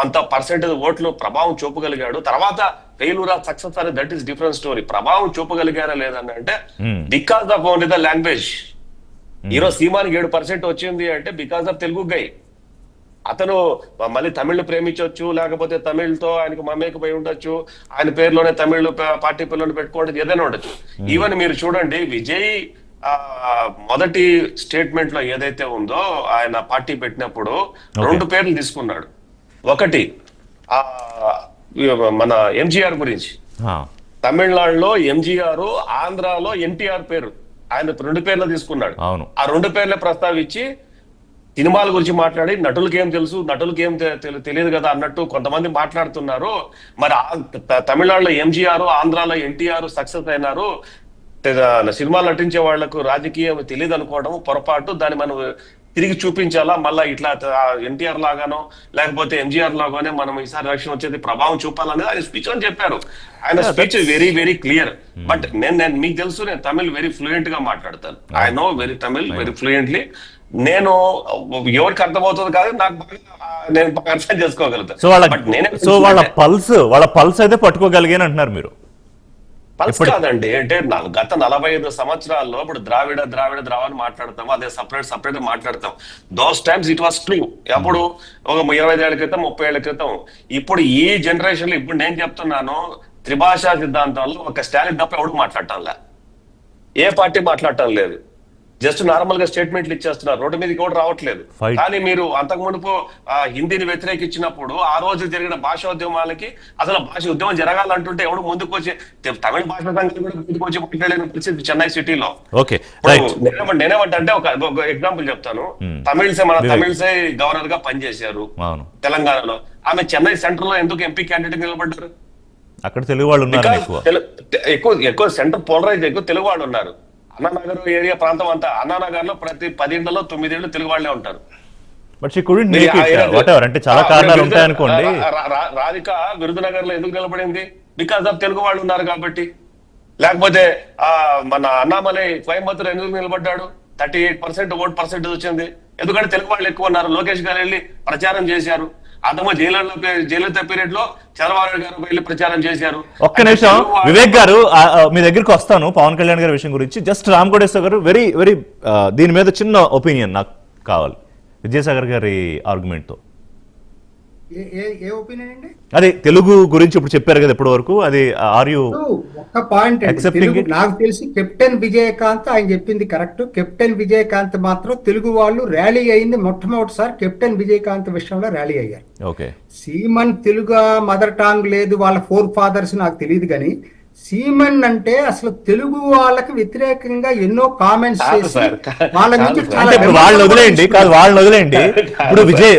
అంత పర్సెంటేజ్ ఓట్లు ప్రభావం చూపగలిగాడు, తర్వాత ఫెయిల్యూర్ ఆఫ్ సక్సెస్ అనేది దట్ ఈస్ డిఫరెంట్ స్టోరీ. ప్రభావం చూపగలిగారా లేదని అంటే because of only the language. ఈరోజు సీమానికి 7% వచ్చింది అంటే బికాస్ ఆఫ్ తెలుగు గై. అతను మళ్ళీ తమిళ్ను ప్రేమించవచ్చు, లేకపోతే తమిళ్తో ఆయనకు మమేకమై ఉండొచ్చు, ఆయన పేరులోనే తమిళ్ పార్టీ పేరులోనే పెట్టుకోవడం ఏదైనా ఉండొచ్చు. ఈవెన్ మీరు చూడండి, విజయ్ మొదటి స్టేట్మెంట్ లో ఏదైతే ఉందో ఆయన పార్టీ పెట్టినప్పుడు 2 పేర్లు తీసుకున్నాడు. ఒకటి మన ఎంజీఆర్ గురించి, తమిళనాడులో ఎంజీఆర్, ఆంధ్రాలో ఎన్టీఆర్ పేరు, ఆయన 2 పేర్లు తీసుకున్నాడు. ఆ 2 పేర్లే ప్రస్తావించి సినిమాల గురించి మాట్లాడి నటులకి ఏం తెలుసు, నటులకి ఏం తెలియదు కదా అన్నట్టు కొంతమంది మాట్లాడుతున్నారు. మరి తమిళనాడులో ఎంజీఆర్, ఆంధ్రాలో ఎన్టీఆర్ సక్సెస్ అయినారు, సినిమాలు నటించే వాళ్లకు రాజకీయం తెలియదు అనుకోవడం పొరపాటు. దాన్ని మనం తిరిగి చూపించాలా, మళ్ళా ఇట్లా ఎన్టీఆర్ లాగానో లేకపోతే ఎంజీఆర్ లాగానే మనం ఈసారి ఎలక్షన్ వచ్చేది ప్రభావం చూపాలనేది ఆయన స్పీచ్ అని చెప్పారు. ఆయన speech very very clear. But నేను మీకు తెలుసు, నేను తమిళ్ వెరీ ఫ్లూయెంట్ గా మాట్లాడతాను. I know Tamil very fluently. నేను ఎవరికి అర్థమవుతుంది కాదు, నాకు నేను అర్థం చేసుకోగలుగుతాను. సో వాళ్ళ పల్స్ అయితే పట్టుకోగలిగాను అంటున్నారు మీరు? పల్స్ కాదండి, అంటే గత 45 సంవత్సరాల్లో ఇప్పుడు ద్రావిడ అని మాట్లాడతాం, అదే సపరేట్ మాట్లాడతాం. Those times it was true. అప్పుడు ఒక 25 ఏళ్ల క్రితం, 30 ఏళ్ల క్రితం. ఇప్పుడు ఈ జనరేషన్ లో ఇప్పుడు నేను చెప్తున్నాను, త్రిభాషా సిద్ధాంతంలో ఒక స్టాలిన్ తప్ప ఎవడు మాట్లాడటంలే, ఏ పార్టీ మాట్లాడటం లేదు. జస్ట్ నార్మల్ గా స్టేట్మెంట్లు ఇచ్చేస్తున్నారు, రోడ్డు మీదకి కూడా రావట్లేదు. కానీ మీరు అంతకు మునుపు హిందీని వ్యతిరేకించినప్పుడు ఆ రోజు జరిగిన భాషోద్యమాలకి అసలు భాష ఉద్యమం జరగాలంటుంటే ఎవడు ముందుకు వచ్చి తమిళ భాష సంఘం కూడా ముందుకు వచ్చి మాట్లాడిన పరిస్థితి చెన్నై సిటీలో. నేనేమంటే ఒక ఎగ్జాంపుల్ చెప్తాను. మన తమిళసై గవర్నర్ గా పనిచేశారు తెలంగాణలో. ఆమె చెన్నై సెంటర్ లో ఎందుకు ఎంపీ క్యాండిడేట్ నిలబడ్డారు? అక్కడ తెలుగు వాళ్ళు ఉన్నారు, ఎక్కువ సెంటర్ పోలరైజ్, ఎక్కువ తెలుగు వాళ్ళు ఉన్నారు. అన్నానగర్ ఏరియా ప్రాంతం అంతా, అన్నానగర్ లో ప్రతి 10 ఏళ్లలో 9 ఏళ్ళు తెలుగు వాళ్ళే ఉంటారు. రాధిక విరుదునగర్ లో ఎందుకు నిలబడింది? బికాస్ ఆఫ్ తెలుగు వాళ్ళు ఉన్నారు కాబట్టి. లేకపోతే మన అన్నామలై కోయంబత్తూర్ ఎందుకు నిలబడ్డాడు? 38% ఓట్ పర్సెంటేజ్ వచ్చింది, ఎందుకంటే తెలుగు వాళ్ళు ఎక్కువ ఉన్నారు. లోకేష్ గారు వెళ్ళి ప్రచారం చేశారు. అతను జయలలిత పీరియడ్ లో చంద్రబాబు గారు వెళ్ళి ప్రచారం చేశారు. ఒక్క నిమిషం వివేక్ గారు, మీ దగ్గరికి వస్తాను పవన్ కళ్యాణ్ గారి విషయం గురించి. జస్ట్ రామకోటేశ్వర గారు వెరీ వెరీ దీని మీద చిన్న ఒపీనియన్ నాకు కావాలి, విజయసాగర్ గారి ఆర్గ్యుమెంట్ తో. అదే తెలుగు గురించి ఇప్పుడు చెప్పారు కదా ఇప్పటి వరకు, అది ఒక్క పాయింట్ నాకు తెలిసి కెప్టెన్ విజయకాంత్ ఆయన చెప్పింది కరెక్ట్. కెప్టెన్ విజయకాంత్ మాత్రం తెలుగు వాళ్ళు ర్యాలీ అయింది మొట్టమొదటిసారి కెప్టెన్ విజయకాంత్ విషయంలో ర్యాలీ అయ్యారు. సీమన్ తెలుగు మదర్ టాంగ్ లేదు, వాళ్ళ 4 ఫాదర్స్ నాకు తెలియదు, కానీ సీమన్ అంటే అసలు తెలుగు వాళ్ళకి వ్యతిరేకంగా ఎన్నో కామెంట్స్ చేసి వాళ్ళని వదిలేయండి. ఇప్పుడు విజయ్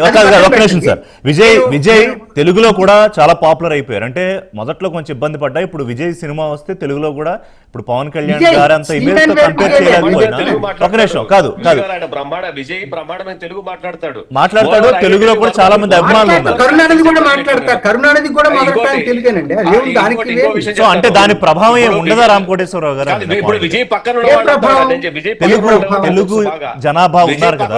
తెలుగులో కూడా చాలా పాపులర్ అయిపోయారు. అంటే మొదట్లో కొంచెం ఇబ్బంది పడ్డా, ఇప్పుడు విజయ్ సినిమా వస్తే తెలుగులో కూడా ఇప్పుడు పవన్ కళ్యాణ్ విజయ్ గారు అంత ఇమేజ్ తో కంపేర్ చేయలేకపోయినా, ఒక నిమిషం కాదు విజయ్ బ్రహ్మాండమైన తెలుగు మాట్లాడతాడు. తెలుగులో కూడా చాలా మంది అభిమానులు ఉన్నారు. కరుణానిధి కూడా మాట్లాడతారు. కరుణానిధి కూడా మొదట తెలుగేనండి. అదేం దానికి లేదు. సో అంటే దాని ప్రభావం ఏమి ఉండదా రామ్ కోటేశ్వరరావు గారు? ఇప్పుడు విజయ్ పక్కన తెలుగు జనాభా ఉన్నారు కదా,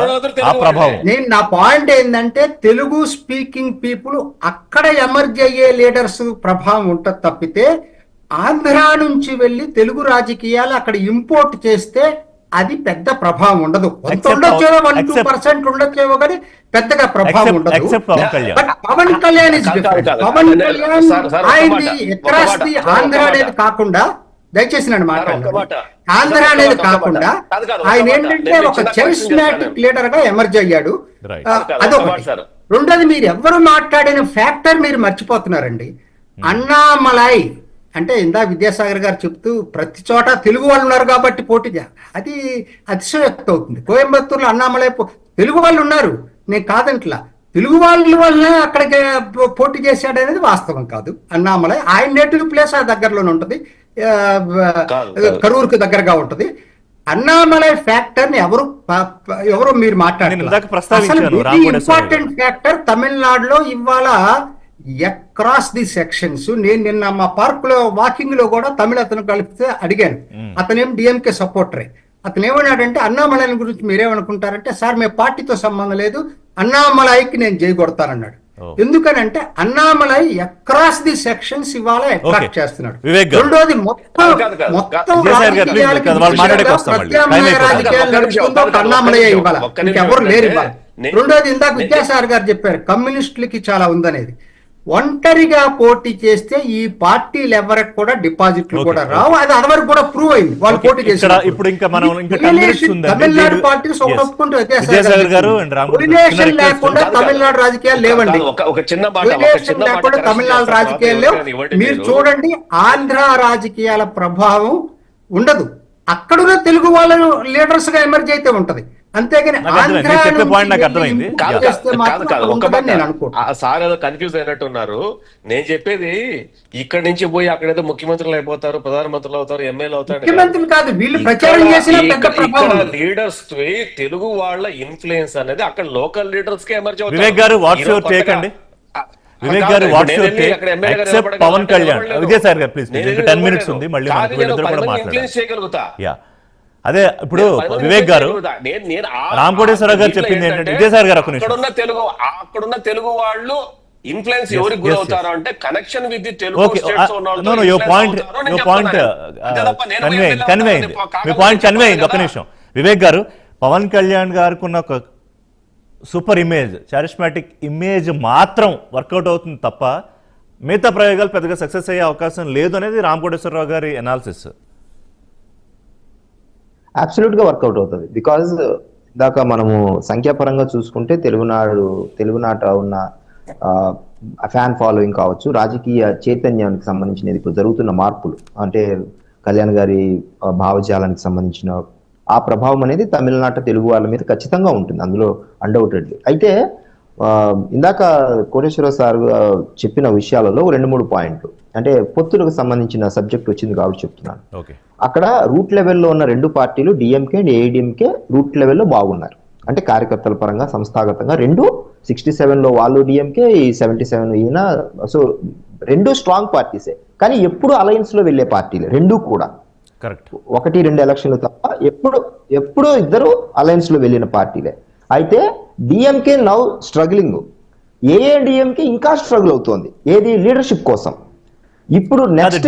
ఆ ప్రభావం. నేను నా పాయింట్ ఏంటంటే తెలుగు స్పీకింగ్ పీపుల్ అక్కడ ఎమర్జ్ అయ్యే లీడర్స్ ప్రభావం ఉంటుంది తప్పితే ఆంధ్ర నుంచి వెళ్ళి తెలుగు రాజకీయాలు అక్కడ ఇంపోర్ట్ చేస్తే అది పెద్ద ప్రభావం ఉండదు. కొంత ఉండొచ్చేవో 1-2% ఉండొచ్చేవో కానీ పెద్దగా ప్రభావం ఉండదు. But Pawan Kalyan is different. Pawan Kalyan ఆయనది అక్రాస్ ది ఆంధ్ర అనేది కాకుండా, దయచేసి నన్ను మాట్లాడండి, ఆంధ్ర అనేది కాకుండా ఆయన ఏంటంటే ఒక చరిస్మాటిక్ లీడర్ గా ఎమర్జ్ అయ్యాడు. అదొకటి. రెండోది, మీరు ఎవరు మాట్లాడిన ఫ్యాక్టర్ మీరు మర్చిపోతున్నారండి. అన్నామలై అంటే ఇందా విద్యాసాగర్ గారు చెప్తూ ప్రతి చోట తెలుగు వాళ్ళు ఉన్నారు కాబట్టి పోటీ అది అతిశయోక్తి అవుతుంది. కోయంబత్తూరులో అన్నామలై తెలుగు వాళ్ళు ఉన్నారు, నేను కాదంట్లా. తెలుగు వాళ్ళ వల్ల అక్కడికి పోటీ చేశాడు అనేది వాస్తవం కాదు. అన్నామలై ఆయన నేటివ్ ప్లేస్ ఆ దగ్గరలోనే ఉంటుంది, కరూరుకు దగ్గరగా ఉంటుంది. అన్నామలై ఫ్యాక్టర్ ని ఎవరు మీరు మాట్లాడారు. ఇంపార్టెంట్ ఫ్యాక్టర్ తమిళనాడులో ఇవాళ అక్రాస్ ది సెక్షన్స్. నేను నిన్న మా పార్క్ లో వాకింగ్ లో కూడా తమిళ అతను కలిపితే అడిగాను. అతనేం డిఎంకే సపోర్టరే. అతను ఏమన్నాడంటే అన్నామలై గురించి మీరేమనుకుంటారంటే, సార్ మేము పార్టీతో సంబంధం లేదు, అన్నామలైకి నేను జై కొడతానన్నాడు. ఎందుకనంటే అన్నామలై అక్రాస్ ది సెక్షన్స్ ఇవాళ అట్రాక్ట్ చేస్తున్నాడు. రెండోది మొత్తం రాజకీయాలు నడుపుతుందో అన్నామలై ఇవాళ, ఇంకెవరు లేరు ఇవాళ. రెండోది, ఇందాక విద్యాసాగర్ గారు చెప్పారు కమ్యూనిస్టులకి చాలా ఉందనేది. ఒంటరిగా పోటీ చేస్తే ఈ పార్టీలు ఎవరికి కూడా డిపాజిట్లు కూడా రావు. అది అదివరకు కూడా ప్రూవ్ అయింది వాళ్ళు పోటీ చేశారు. ఇప్పుడు ఇంకా మనం తమిళనాడు పార్టీస్ ఒకటి లేకుండా తమిళనాడు రాజకీయాలు లేవండి. లేకుండా తమిళనాడు రాజకీయాలు లేవు. మీరు చూడండి, ఆంధ్ర రాజకీయాల ప్రభావం ఉండదు. అక్కడున్న తెలుగు వాళ్ళను లీడర్స్ గా ఎమర్జ్ అయితే ఉంటది. అంతేగాని సార్ ఏదో కన్ఫ్యూజ్ అయినట్టున్నారు. నేను చెప్పేది ఇక్కడ నుంచి పోయి అక్కడేదో ముఖ్యమంత్రులు అయిపోతారు, ప్రధానమంత్రులు అవుతారు, ఎమ్మెల్యే అవుతారు. ముఖ్యమంత్రులు కాదు, వీళ్ళు ప్రచారం చేసిన లీడర్స్ తెలుగు వాళ్ళ ఇన్ఫ్లుయెన్స్ అనేది అక్కడ లోకల్ లీడర్స్ కి ఎమర్జ్ అవుతారు. Vivek garu what's your take అండి? Vivek garu what's your take except Pawan Kalyan? Vijayasagar garu please, 10 minutes ఉంది, మళ్ళీ మాట్లాడాలి. అదే ఇప్పుడు వివేక్ గారు, రామ్ కోటేశ్వరరావు గారు చెప్పింది ఏంటంటే, విజయసాగర్ గారు అక్కడున్న తెలుగు వాళ్ళు ఇన్ఫ్లుయెన్స్ ఎవరికి గురవుతారు అంటే కనెక్షన్ విత్ తెలుగు కన్వే అయింది. ఒక నిమిషం వివేక్ గారు, పవన్ కళ్యాణ్ గారికి ఉన్న ఒక సూపర్ ఇమేజ్, చారిస్మాటిక్ ఇమేజ్ మాత్రం వర్కౌట్ అవుతుంది తప్ప మిగతా ప్రయోగాలు పెద్దగా సక్సెస్ అయ్యే అవకాశం లేదు అనేది రామ్ కోటేశ్వరరావు గారి అనాలిసిస్. అబ్సల్యూట్ గా వర్కౌట్ అవుతుంది. బికాజ్ ఇందాక మనము సంఖ్యాపరంగా చూసుకుంటే తెలుగునాట ఉన్న ఫ్యాన్ ఫాలోయింగ్ కావచ్చు, రాజకీయ చైతన్యానికి సంబంధించినది ఇప్పుడు జరుగుతున్న మార్పులు, అంటే కళ్యాణ్ గారి భావజాలానికి సంబంధించిన ఆ ప్రభావం అనేది తమిళనాట తెలుగు వాళ్ళ మీద ఖచ్చితంగా ఉంటుంది, అందులో అన్డౌటెడ్లీ. అయితే ఇందాక కోటేశ్వరరావు సార్ చెప్పిన విషయాలలో 2-3 పాయింట్లు, అంటే పొత్తులకు సంబంధించిన సబ్జెక్ట్ వచ్చింది కాబట్టి చెప్తున్నాను. అక్కడ రూట్ లెవెల్లో ఉన్న 2 పార్టీలు డిఎంకే అండ్ ఏఐడిఎంకే రూట్ లెవెల్లో బాగున్నారు. అంటే కార్యకర్తల పరంగా సంస్థాగతంగా 67లో వాళ్ళు డిఎంకే, 77 ఈయన. సో 2 స్ట్రాంగ్ పార్టీసే, కానీ ఎప్పుడు అలయన్స్ లో వెళ్లే పార్టీలే 2 కూడా. 1-2 ఎలక్షన్లు తప్ప ఎప్పుడు ఇద్దరు అలయన్స్ లో వెళ్ళిన పార్టీలే. అయితే డిఎంకే నౌ స్ట్రగ్లింగ్, ఏఐడిఎంకే ఇంకా స్ట్రగుల్ అవుతోంది ఏది లీడర్షిప్ కోసం. ఇప్పుడు నెక్స్ట్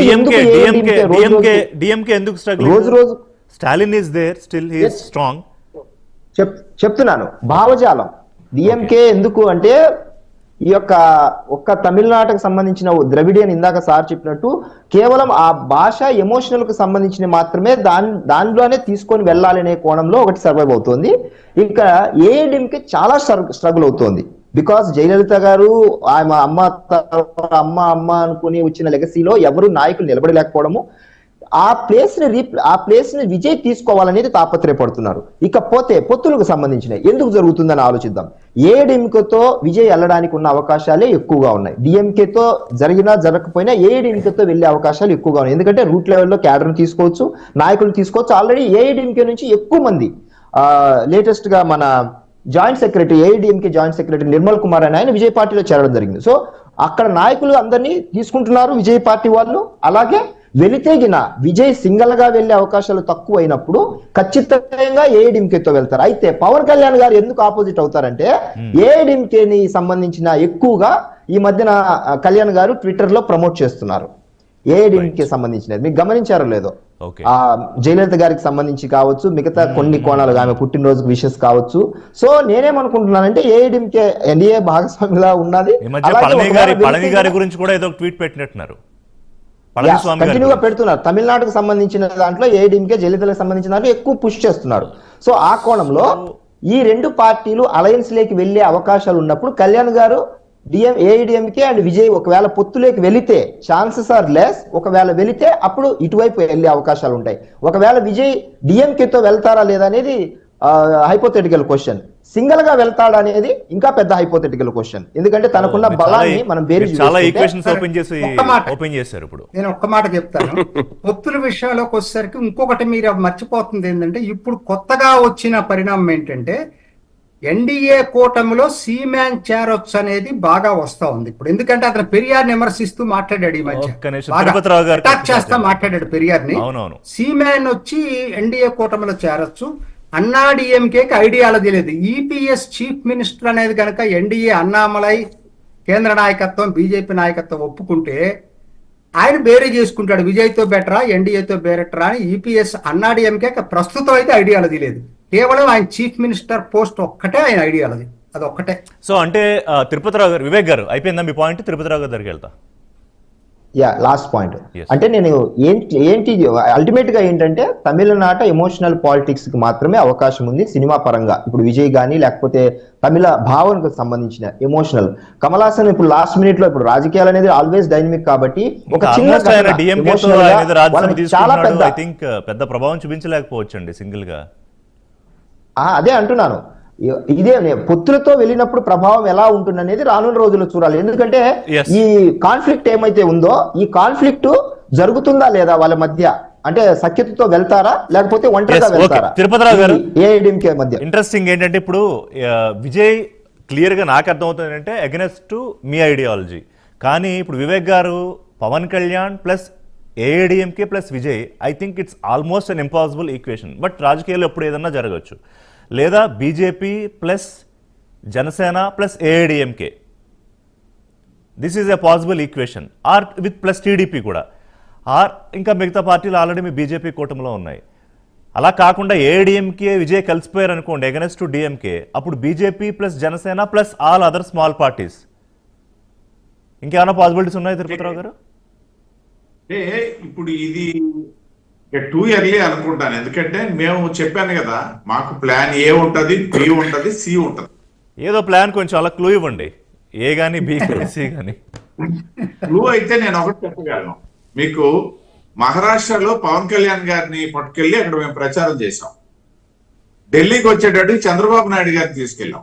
రోజు Stalin is there, still he is strong. చెప్తున్నాను భావజాలం డిఎంకే ఎందుకు అంటే ఈ యొక్క ఒక్క తమిళనాటకు సంబంధించిన ద్రవిడియన్, ఇందాక సార్ చెప్పినట్టు కేవలం ఆ భాష ఎమోషనల్ కు సంబంధించిన మాత్రమే దానిలోనే తీసుకొని వెళ్ళాలనే కోణంలో ఒకటి సర్వైవ్ అవుతుంది. ఇంకా ఏఐడిఎంకే చాలా స్ట్రగుల్ అవుతోంది. బికాస్ జయలలిత గారు ఆమె అమ్మ అనుకుని వచ్చిన లెగసీలో ఎవరు నాయకులు నిలబడలేకపోవడము, ఆ ప్లేస్ ని విజయ్ తీసుకోవాలనేది తాపత్రయపడుతున్నారు. ఇకపోతే పొత్తులకు సంబంధించినవి ఎందుకు జరుగుతుందని ఆలోచిద్దాం. ఏఐడిఎంకేతో విజయ్ వెళ్ళడానికి ఉన్న అవకాశాలే ఎక్కువగా ఉన్నాయి. డిఎంకేతో జరిగినా జరగకపోయినా ఏఐడిఎంకేతో వెళ్లే అవకాశాలు ఎక్కువగా ఉన్నాయి. ఎందుకంటే రూట్ లెవెల్లో క్యాడర్ను తీసుకోవచ్చు, నాయకులు తీసుకోవచ్చు. ఆల్రెడీ ఏఐడిఎంకే నుంచి ఎక్కువ మంది లేటెస్ట్ గా మన joint secretary AIADMK joint secretary Nirmal Kumar అని ఆయన విజయ్ పార్టీలో చేరడం జరిగింది. సో అక్కడ నాయకులు అందరినీ తీసుకుంటున్నారు విజయ్ పార్టీ వాళ్ళు. అలాగే వెళితే గిన విజయ్ సింగల్ గా వెళ్లే అవకాశాలు తక్కువ అయినప్పుడు ఖచ్చితంగా ఏఐడిఎంకేతో వెళ్తారు. అయితే పవన్ కళ్యాణ్ గారు ఎందుకు ఆపోజిట్ అవుతారంటే ఏఐడిఎంకేని సంబంధించిన ఎక్కువగా ఈ మధ్యన కళ్యాణ్ గారు ట్విట్టర్ లో ప్రమోట్ చేస్తున్నారు. ఏఐడిఎంకే సంబంధించినది మీకు గమనించారో లేదో, జయలలిత గారికి సంబంధించి కావచ్చు, మిగతా కొన్ని కోణాలు ఆమె పుట్టినరోజుకు విషెస్ కావచ్చు. సో నేనేమనుకుంటున్నానంటే ఏఐడిఎంకే ఎన్డీఏ భాగస్వామిలా ఉన్నది. పళని గారి గురించి కూడా ఏదో ట్వీట్ పెట్టినట్టున్నారు, కంటిన్యూగా పెడుతున్నారు. తమిళనాడుకు సంబంధించిన దాంట్లో ఏఐడిఎంకే జయలలితలకు సంబంధించిన దాంట్లో ఎక్కువ పుష్ చేస్తున్నారు. సో ఆ కోణంలో ఈ రెండు పార్టీలు అలయన్స్ లేకి వెళ్లే అవకాశాలు ఉన్నప్పుడు కళ్యాణ్ గారు ఏఐడిఎంకే అండ్ విజయ్ ఒకవేళ పొత్తులోకి వెళితే ఛాన్సెస్ ఆర్ లెస్. ఒకవేళ వెళితే అప్పుడు ఇటువైపు వెళ్లే అవకాశాలు ఉంటాయి. ఒకవేళ విజయ్ డిఎంకేతో వెళ్తారా లేదా అనేది హైపోథెటికల్ క్వశ్చన్. సింగిల్ గా వెళ్తాడా అనేది ఇంకా పెద్ద హైపోథెటికల్ క్వశ్చన్. ఎందుకంటే తనకున్న బలాన్ని మనం నేను ఒక్క మాట చెప్తాను. పొత్తుల విషయంలోకి వచ్చేసరికి ఇంకొకటి మీరు మర్చిపోతుంది ఏంటంటే, ఇప్పుడు కొత్తగా వచ్చిన పరిణామం ఏంటంటే ఎన్డీఏ కూటమిలో సీమ్యాన్ చేరొచ్చు అనేది బాగా వస్తా ఉంది ఇప్పుడు. ఎందుకంటే అతను పెరియార్ని విమర్శిస్తూ మాట్లాడాడు, ఈ మధ్య అటాక్ చేస్తా మాట్లాడాడు పెరియార్ని. సీమ్యాన్ వచ్చి ఎన్డీఏ కూటమిలో చేరొచ్చు. అన్నా డిఎంకేకి ఐడియాలజీ లేదు. ఈపీఎస్ చీఫ్ మినిస్టర్ అనేది కనుక ఎన్డీఏ అన్నామలై కేంద్ర నాయకత్వం బీజేపీ నాయకత్వం ఒప్పుకుంటే ఆయన బేరీ చేసుకుంటాడు, విజయ్తో బెటరా ఎన్డీఏతో బెటరా అని. ఈపీఎస్ అన్నా డిఎంకే ప్రస్తుతం అయితే ఐడియాలజీ లేదు, కేవలం ఆయన చీఫ్ మినిస్టర్ పోస్ట్ ఒక్కటే ఆయన ఐడియాలజీ, అది ఒక్కటే. సో అంటే తిరుపతిరావు గారు, వివేక్ గారు అయిపోయిందా మీ పాయింట్? తిరుపతిరావు గారి దగ్గరికి వెళ్తా. లాస్ట్ పాయింట్ అంటే నేను ఏంటి అల్టిమేట్ గా ఏంటంటే తమిళనాట ఎమోషనల్ పాలిటిక్స్ కి మాత్రమే అవకాశం ఉంది సినిమా పరంగా. ఇప్పుడు విజయ్ గానీ లేకపోతే తమిళ భావనకు సంబంధించిన ఎమోషనల్. కమల్ హాసన్ ఇప్పుడు లాస్ట్ మినిట్ లో, ఇప్పుడు రాజకీయాలు అనేది ఆల్వేస్ డైనమిక్ కాబట్టి ఒక చిన్న చాలా పెద్ద ప్రభావం చూపించలేకపోవచ్చండి సింగిల్ గా. అదే అంటున్నాను, ఇదే పొత్తులతో వెళ్ళినప్పుడు ప్రభావం ఎలా ఉంటుంది అనేది రానున్న రోజుల్లో చూడాలి. ఎందుకంటే ఈ కాన్ఫ్లిక్ట్ ఏమైతే ఉందో ఈ కాన్ఫ్లిక్ట్ జరుగుతుందా లేదా వాళ్ళ మధ్య, అంటే సఖ్యతతో వెళ్తారా లేకపోతే ఒంటరిగా వెళ్తారా తిరుపతిరావు గారు ఏఐడిఎంకే మధ్య. ఇంట్రెస్టింగ్ ఏంటంటే ఇప్పుడు విజయ్ క్లియర్ గా నాకు అర్థమవుతుంది అంటే అగెనెస్ట్ టు మీ ఐడియాలజీ, కానీ ఇప్పుడు Vivek garu Pawan Kalyan plus AIADMK plus Vijay, I think it's almost an impossible equation. But రాజకీయాల్లో ఎప్పుడు ఏదన్నా జరగచ్చు. లేదా BJP plus Janasena plus AIADMK, this is a possible equation. Or with plus TDP కూడా, ఆర్ ఇంకా మిగతా పార్టీలు ఆల్రెడీ మీ బీజేపీ కూటమిలో ఉన్నాయి. అలా కాకుండా ఏఐడిఎంకే విజయ్ కలిసిపోయారు అనుకోండి అగెనెస్ట్ టు డిఎంకే, అప్పుడు BJP plus Janasena plus all other small parties. ఇంకేమైనా పాసిబిలిటీస్ ఉన్నాయి తిరుపతిరావు గారు? ఇప్పుడు ఇది టూ ఇయర్లీ అనుకుంటాను. ఎందుకంటే మేము చెప్పాను కదా, మాకు ప్లాన్ ఏ ఉంటది, బి ఉంటది, సి ఉంటది. ఏదో ప్లాన్ కొంచెం అలా క్లూ ఇవ్వండి, ఏ గానీ బి కానీ సి కానీ. క్లూ అయితే నేను ఒకటి చెప్పగలను మీకు. మహారాష్ట్రలో పవన్ కళ్యాణ్ గారిని పట్టుకెళ్ళి అక్కడ మేము ప్రచారం చేశాం. ఢిల్లీకి వచ్చేటట్టు చంద్రబాబు నాయుడు గారిని తీసుకెళ్ళాం.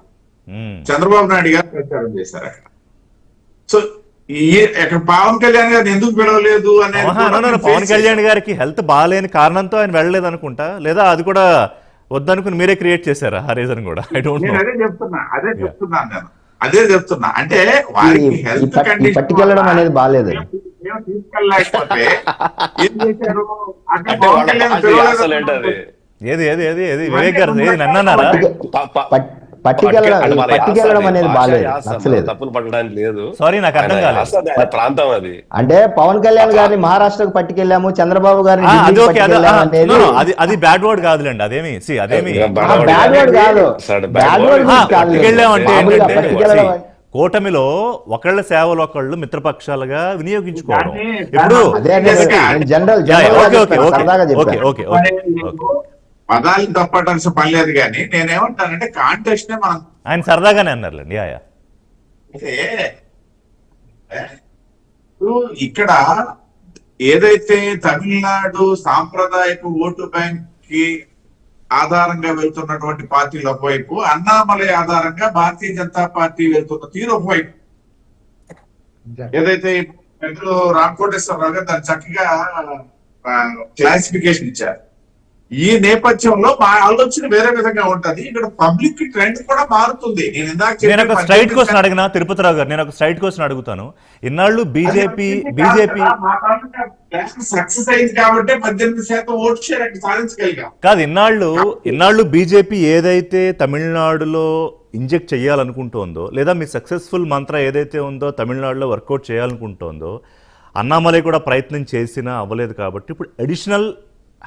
చంద్రబాబు నాయుడు గారు ప్రచారం చేశారు అక్కడ. సో పవన్ కళ్యాణ్ గారిని ఎందుకు పిలవలేదు అనేది, పవన్ కళ్యాణ్ గారికి హెల్త్ బాగాలేని కారణంతో ఆయన వెళ్ళలేదు అనుకుంటా, లేదా అది కూడా వద్దనుకుని మీరే క్రియేట్ చేశారా ఆ రీజన్ కూడా? I don't know. అదే చెప్తున్నా అంటే వారికి హెల్త్ కండిషన్ పట్టుకెళ్ళడం అనేది బాగాలేదు, తీసుకెళ్ళలేకపోతే ఏం చేశారు అంటే పవన్ కళ్యాణ్ ఏది ఏది ఏది ఏది వివేక్ గారు ఏది నన్నారా? పట్టుకెళ్ళడం అనేది బాగాలేదు, నచ్చలేదు. తప్పులు పట్టడానికి లేదు. సారీ నాకు అర్థం కాలేదు. ప్రాంతం అది అంటే పవన్ కళ్యాణ్ గారిని మహారాష్ట్రకు పట్టుకెళ్ళాము, చంద్రబాబు గారిని అది బ్యాడ్ వర్డ్ కాదులేండి. అదేమి బ్యాడ్ వర్డ్ కాదు, బ్యాడ్ వర్డ్ పట్టుకెళ్ళామంటే కూటమిలో ఒకళ్ళ సేవలు ఒకళ్ళు మిత్రపక్షాలుగా వినియోగించుకోవడం. ఇప్పుడు పదాలు తప్పటాల్సిన పని లేదు, కానీ నేనేమంటానంటే కాంటెస్ట్ నే మనం ఆయన సరదాగానే అన్నారులేండి. ఇక్కడ ఏదైతే తమిళనాడు సాంప్రదాయక ఓటు బ్యాంక్ కి ఆధారంగా వెళ్తున్నటువంటి పార్టీలు ఒకవైపు, అన్నామలై ఆధారంగా భారతీయ జనతా పార్టీ వెళ్తున్న తీరు ఒకవైపు, ఏదైతే పెద్దలు రామకోటేశ్వరరావు గారు దాన్ని చక్కగా క్లాసిఫికేషన్ ఇచ్చారు. ఈ నేపథ్యంలో మా ఆలోచన వేరే విధంగా ఉంటది. ఇక్కడ పబ్లిక్ ట్రెండ్ కూడా మారుతుంది. నేను ఒక స్ట్రైట్ క్వశ్చన్ అడిగినా తిరుపతిరావు గారు, నేను ఒక స్ట్రైట్ క్వశ్చన్ అడుగుతాను. ఇన్నాళ్ళు బీజేపీ సక్సెస్ అయింది కాబట్టి 18% ఓటు షేర్ సాధించగలిగాం. కాదు, ఇన్నాళ్ళు బీజేపీ ఏదైతే తమిళనాడులో ఇంజెక్ట్ చేయాలనుకుంటోందో, లేదా మీ సక్సెస్ఫుల్ మంత్ర ఏదైతే ఉందో తమిళనాడులో వర్కౌట్ చేయాలనుకుంటోందో, అన్నామలై కూడా ప్రయత్నం చేసినా అవ్వలేదు కాబట్టి ఇప్పుడు additional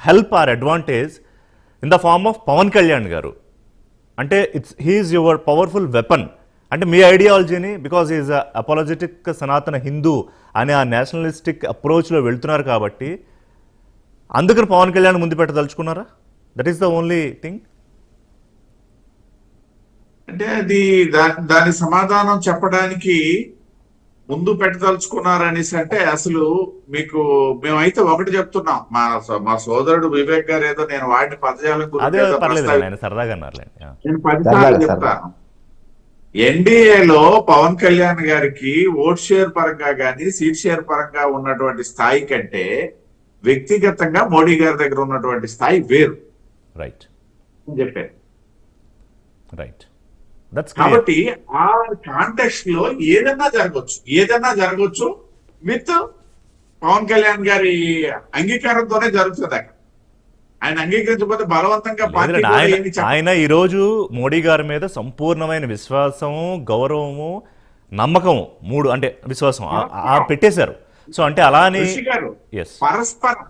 help or advantage in the form of Pawan Kalyan garu. అంటే హీఈస్ యువర్ పవర్ఫుల్ వెపన్. అంటే మీ ఐడియాలజీని, because is apologetic Sanatana Hindu అనే ఆ నేషనలిస్టిక్ అప్రోచ్లో వెళ్తున్నారు కాబట్టి అందుకని పవన్ కళ్యాణ్ ముందు పెట్టదలుచుకున్నారా? That is the only thing. అంటే అది దాని సమాధానం చెప్పడానికి ముందు పెట్టదలుచుకున్నారనేసి అంటే అసలు మీకు మేమైతే ఒకటి చెప్తున్నాం. మా సోదరుడు వివేక్ గారు ఏదో నేను వాడిన పదజాలం సరదాగా అన్నారులేండి. నేను 10 సార్లు చెప్తాను. ఎన్డీఏలో పవన్ కళ్యాణ్ గారికి ఓట్ షేర్ పరంగా కానీ సీట్ షేర్ పరంగా ఉన్నటువంటి స్థాయి కంటే వ్యక్తిగతంగా మోడీ గారి దగ్గర ఉన్నటువంటి స్థాయి వేరు. రైట్ చెప్పారు. రైట్. కాబట్టి ఆ కాంటెక్స్ట్ లో ఏదైనా జరగవచ్చు విత్ పవన్ కళ్యాణ్ గారి అంగీకారంతోనే జరుగుతుంది. అక్కడ ఆయన అంగీకరించకపోతే బలవంతంగా ఆయన ఈ రోజు మోడీ గారి మీద సంపూర్ణమైన విశ్వాసము, గౌరవము, నమ్మకం, మూడు అంటే విశ్వాసం పెట్టేశారు. సో అంటే అలానే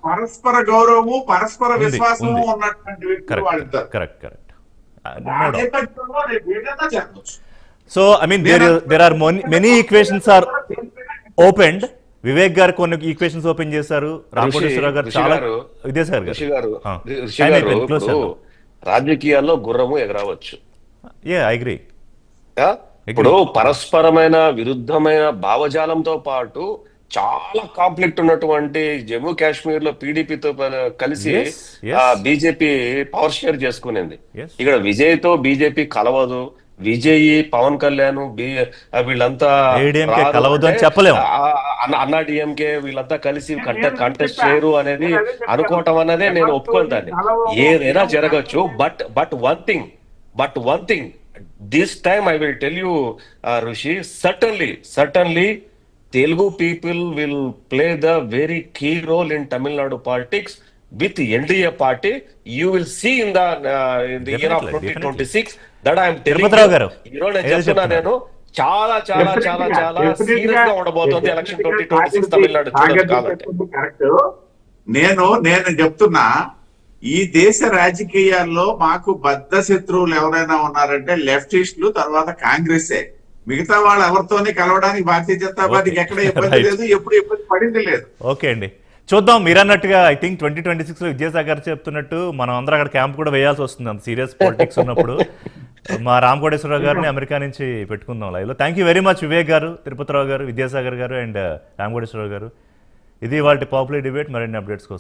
పరస్పర గౌరవము, పరస్పర విశ్వాసము ఉన్నటువంటి వ్యక్తులు వాళ్ళిద్దరు. Correct. So I mean there are many equations are opened. Vivek garu కొన్ని ఈక్వేషన్స్ ఓపెన్ చేశారు, రామకోటేశ్వరరావు గారు చాలా, విద్యాసాగర్ గారు రాజకీయాల్లో గుర్రము ఎగరవచ్చు. I agree. ఇప్పుడు పరస్పరమైన విరుద్ధమైన భావజాలంతో పాటు చాలా కాన్ఫ్లిక్ట్ ఉన్నటువంటి జమ్మూ కాశ్మీర్ లో పీడీపీతో కలిసి బీజేపీ పవర్ షేర్ చేసుకునేది. ఇక్కడ విజయ్ తో బీజేపీ కలవదు. విజయ్, పవన్ కళ్యాణ్ వీళ్ళంతా అన్నా డిఎంకే వీళ్ళంతా కలిసి కంటెస్ట్ చేయరు అనేది అనుకోవటం అన్నదే నేను ఒప్పుకోను. దాన్ని ఏదైనా జరగచ్చు. But one thing this time I will tell you Rishi, certainly Telugu people will play the very key role in Tamil Nadu politics with NDA party. You will see in the year of 2026 that I am telling you. నేను చాలా serious గా ఉండబోతోంది election 2026 Tamil Nadu. నేను చెప్తున్నా, ఈ దేశ రాజకీయాల్లో మాకు బద్ధ శత్రువులు ఎవరైనా ఉన్నారంటే లెఫ్టిస్టులు, తర్వాత కాంగ్రెసే. మిగతా వాళ్ళు ఎవరితోనే కలవడానికి భారతీయ జనతా పార్టీకి ఎక్కడ ఇబ్బంది లేదు, ఎప్పుడు ఇబ్బంది పడింది లేదు. ఓకే అండి, చూద్దాం. మీరన్నట్టుగా ఐ థింక్ 2026 లో విద్యాసాగర్ చెప్తున్నట్టు మనం అందరం అక్కడ క్యాంప్ కూడా వేయాల్సి వస్తుంది. అంత సీరియస్ పాలిటిక్స్ ఉన్నప్పుడు మా రామకోటేశ్వరరావు గారిని అమెరికా నుంచి పెట్టుకుందాం లైవ్ లో. Thank you very much Vivek గారు, తిరుపతిరావు గారు, విద్యాసాగర్ గారు అండ్ రామకోటేశ్వరరావు గారు. ఇది వాళ్ళ పాపులర్ డిబేట్. మరిన్ని అప్డేట్స్ కోసం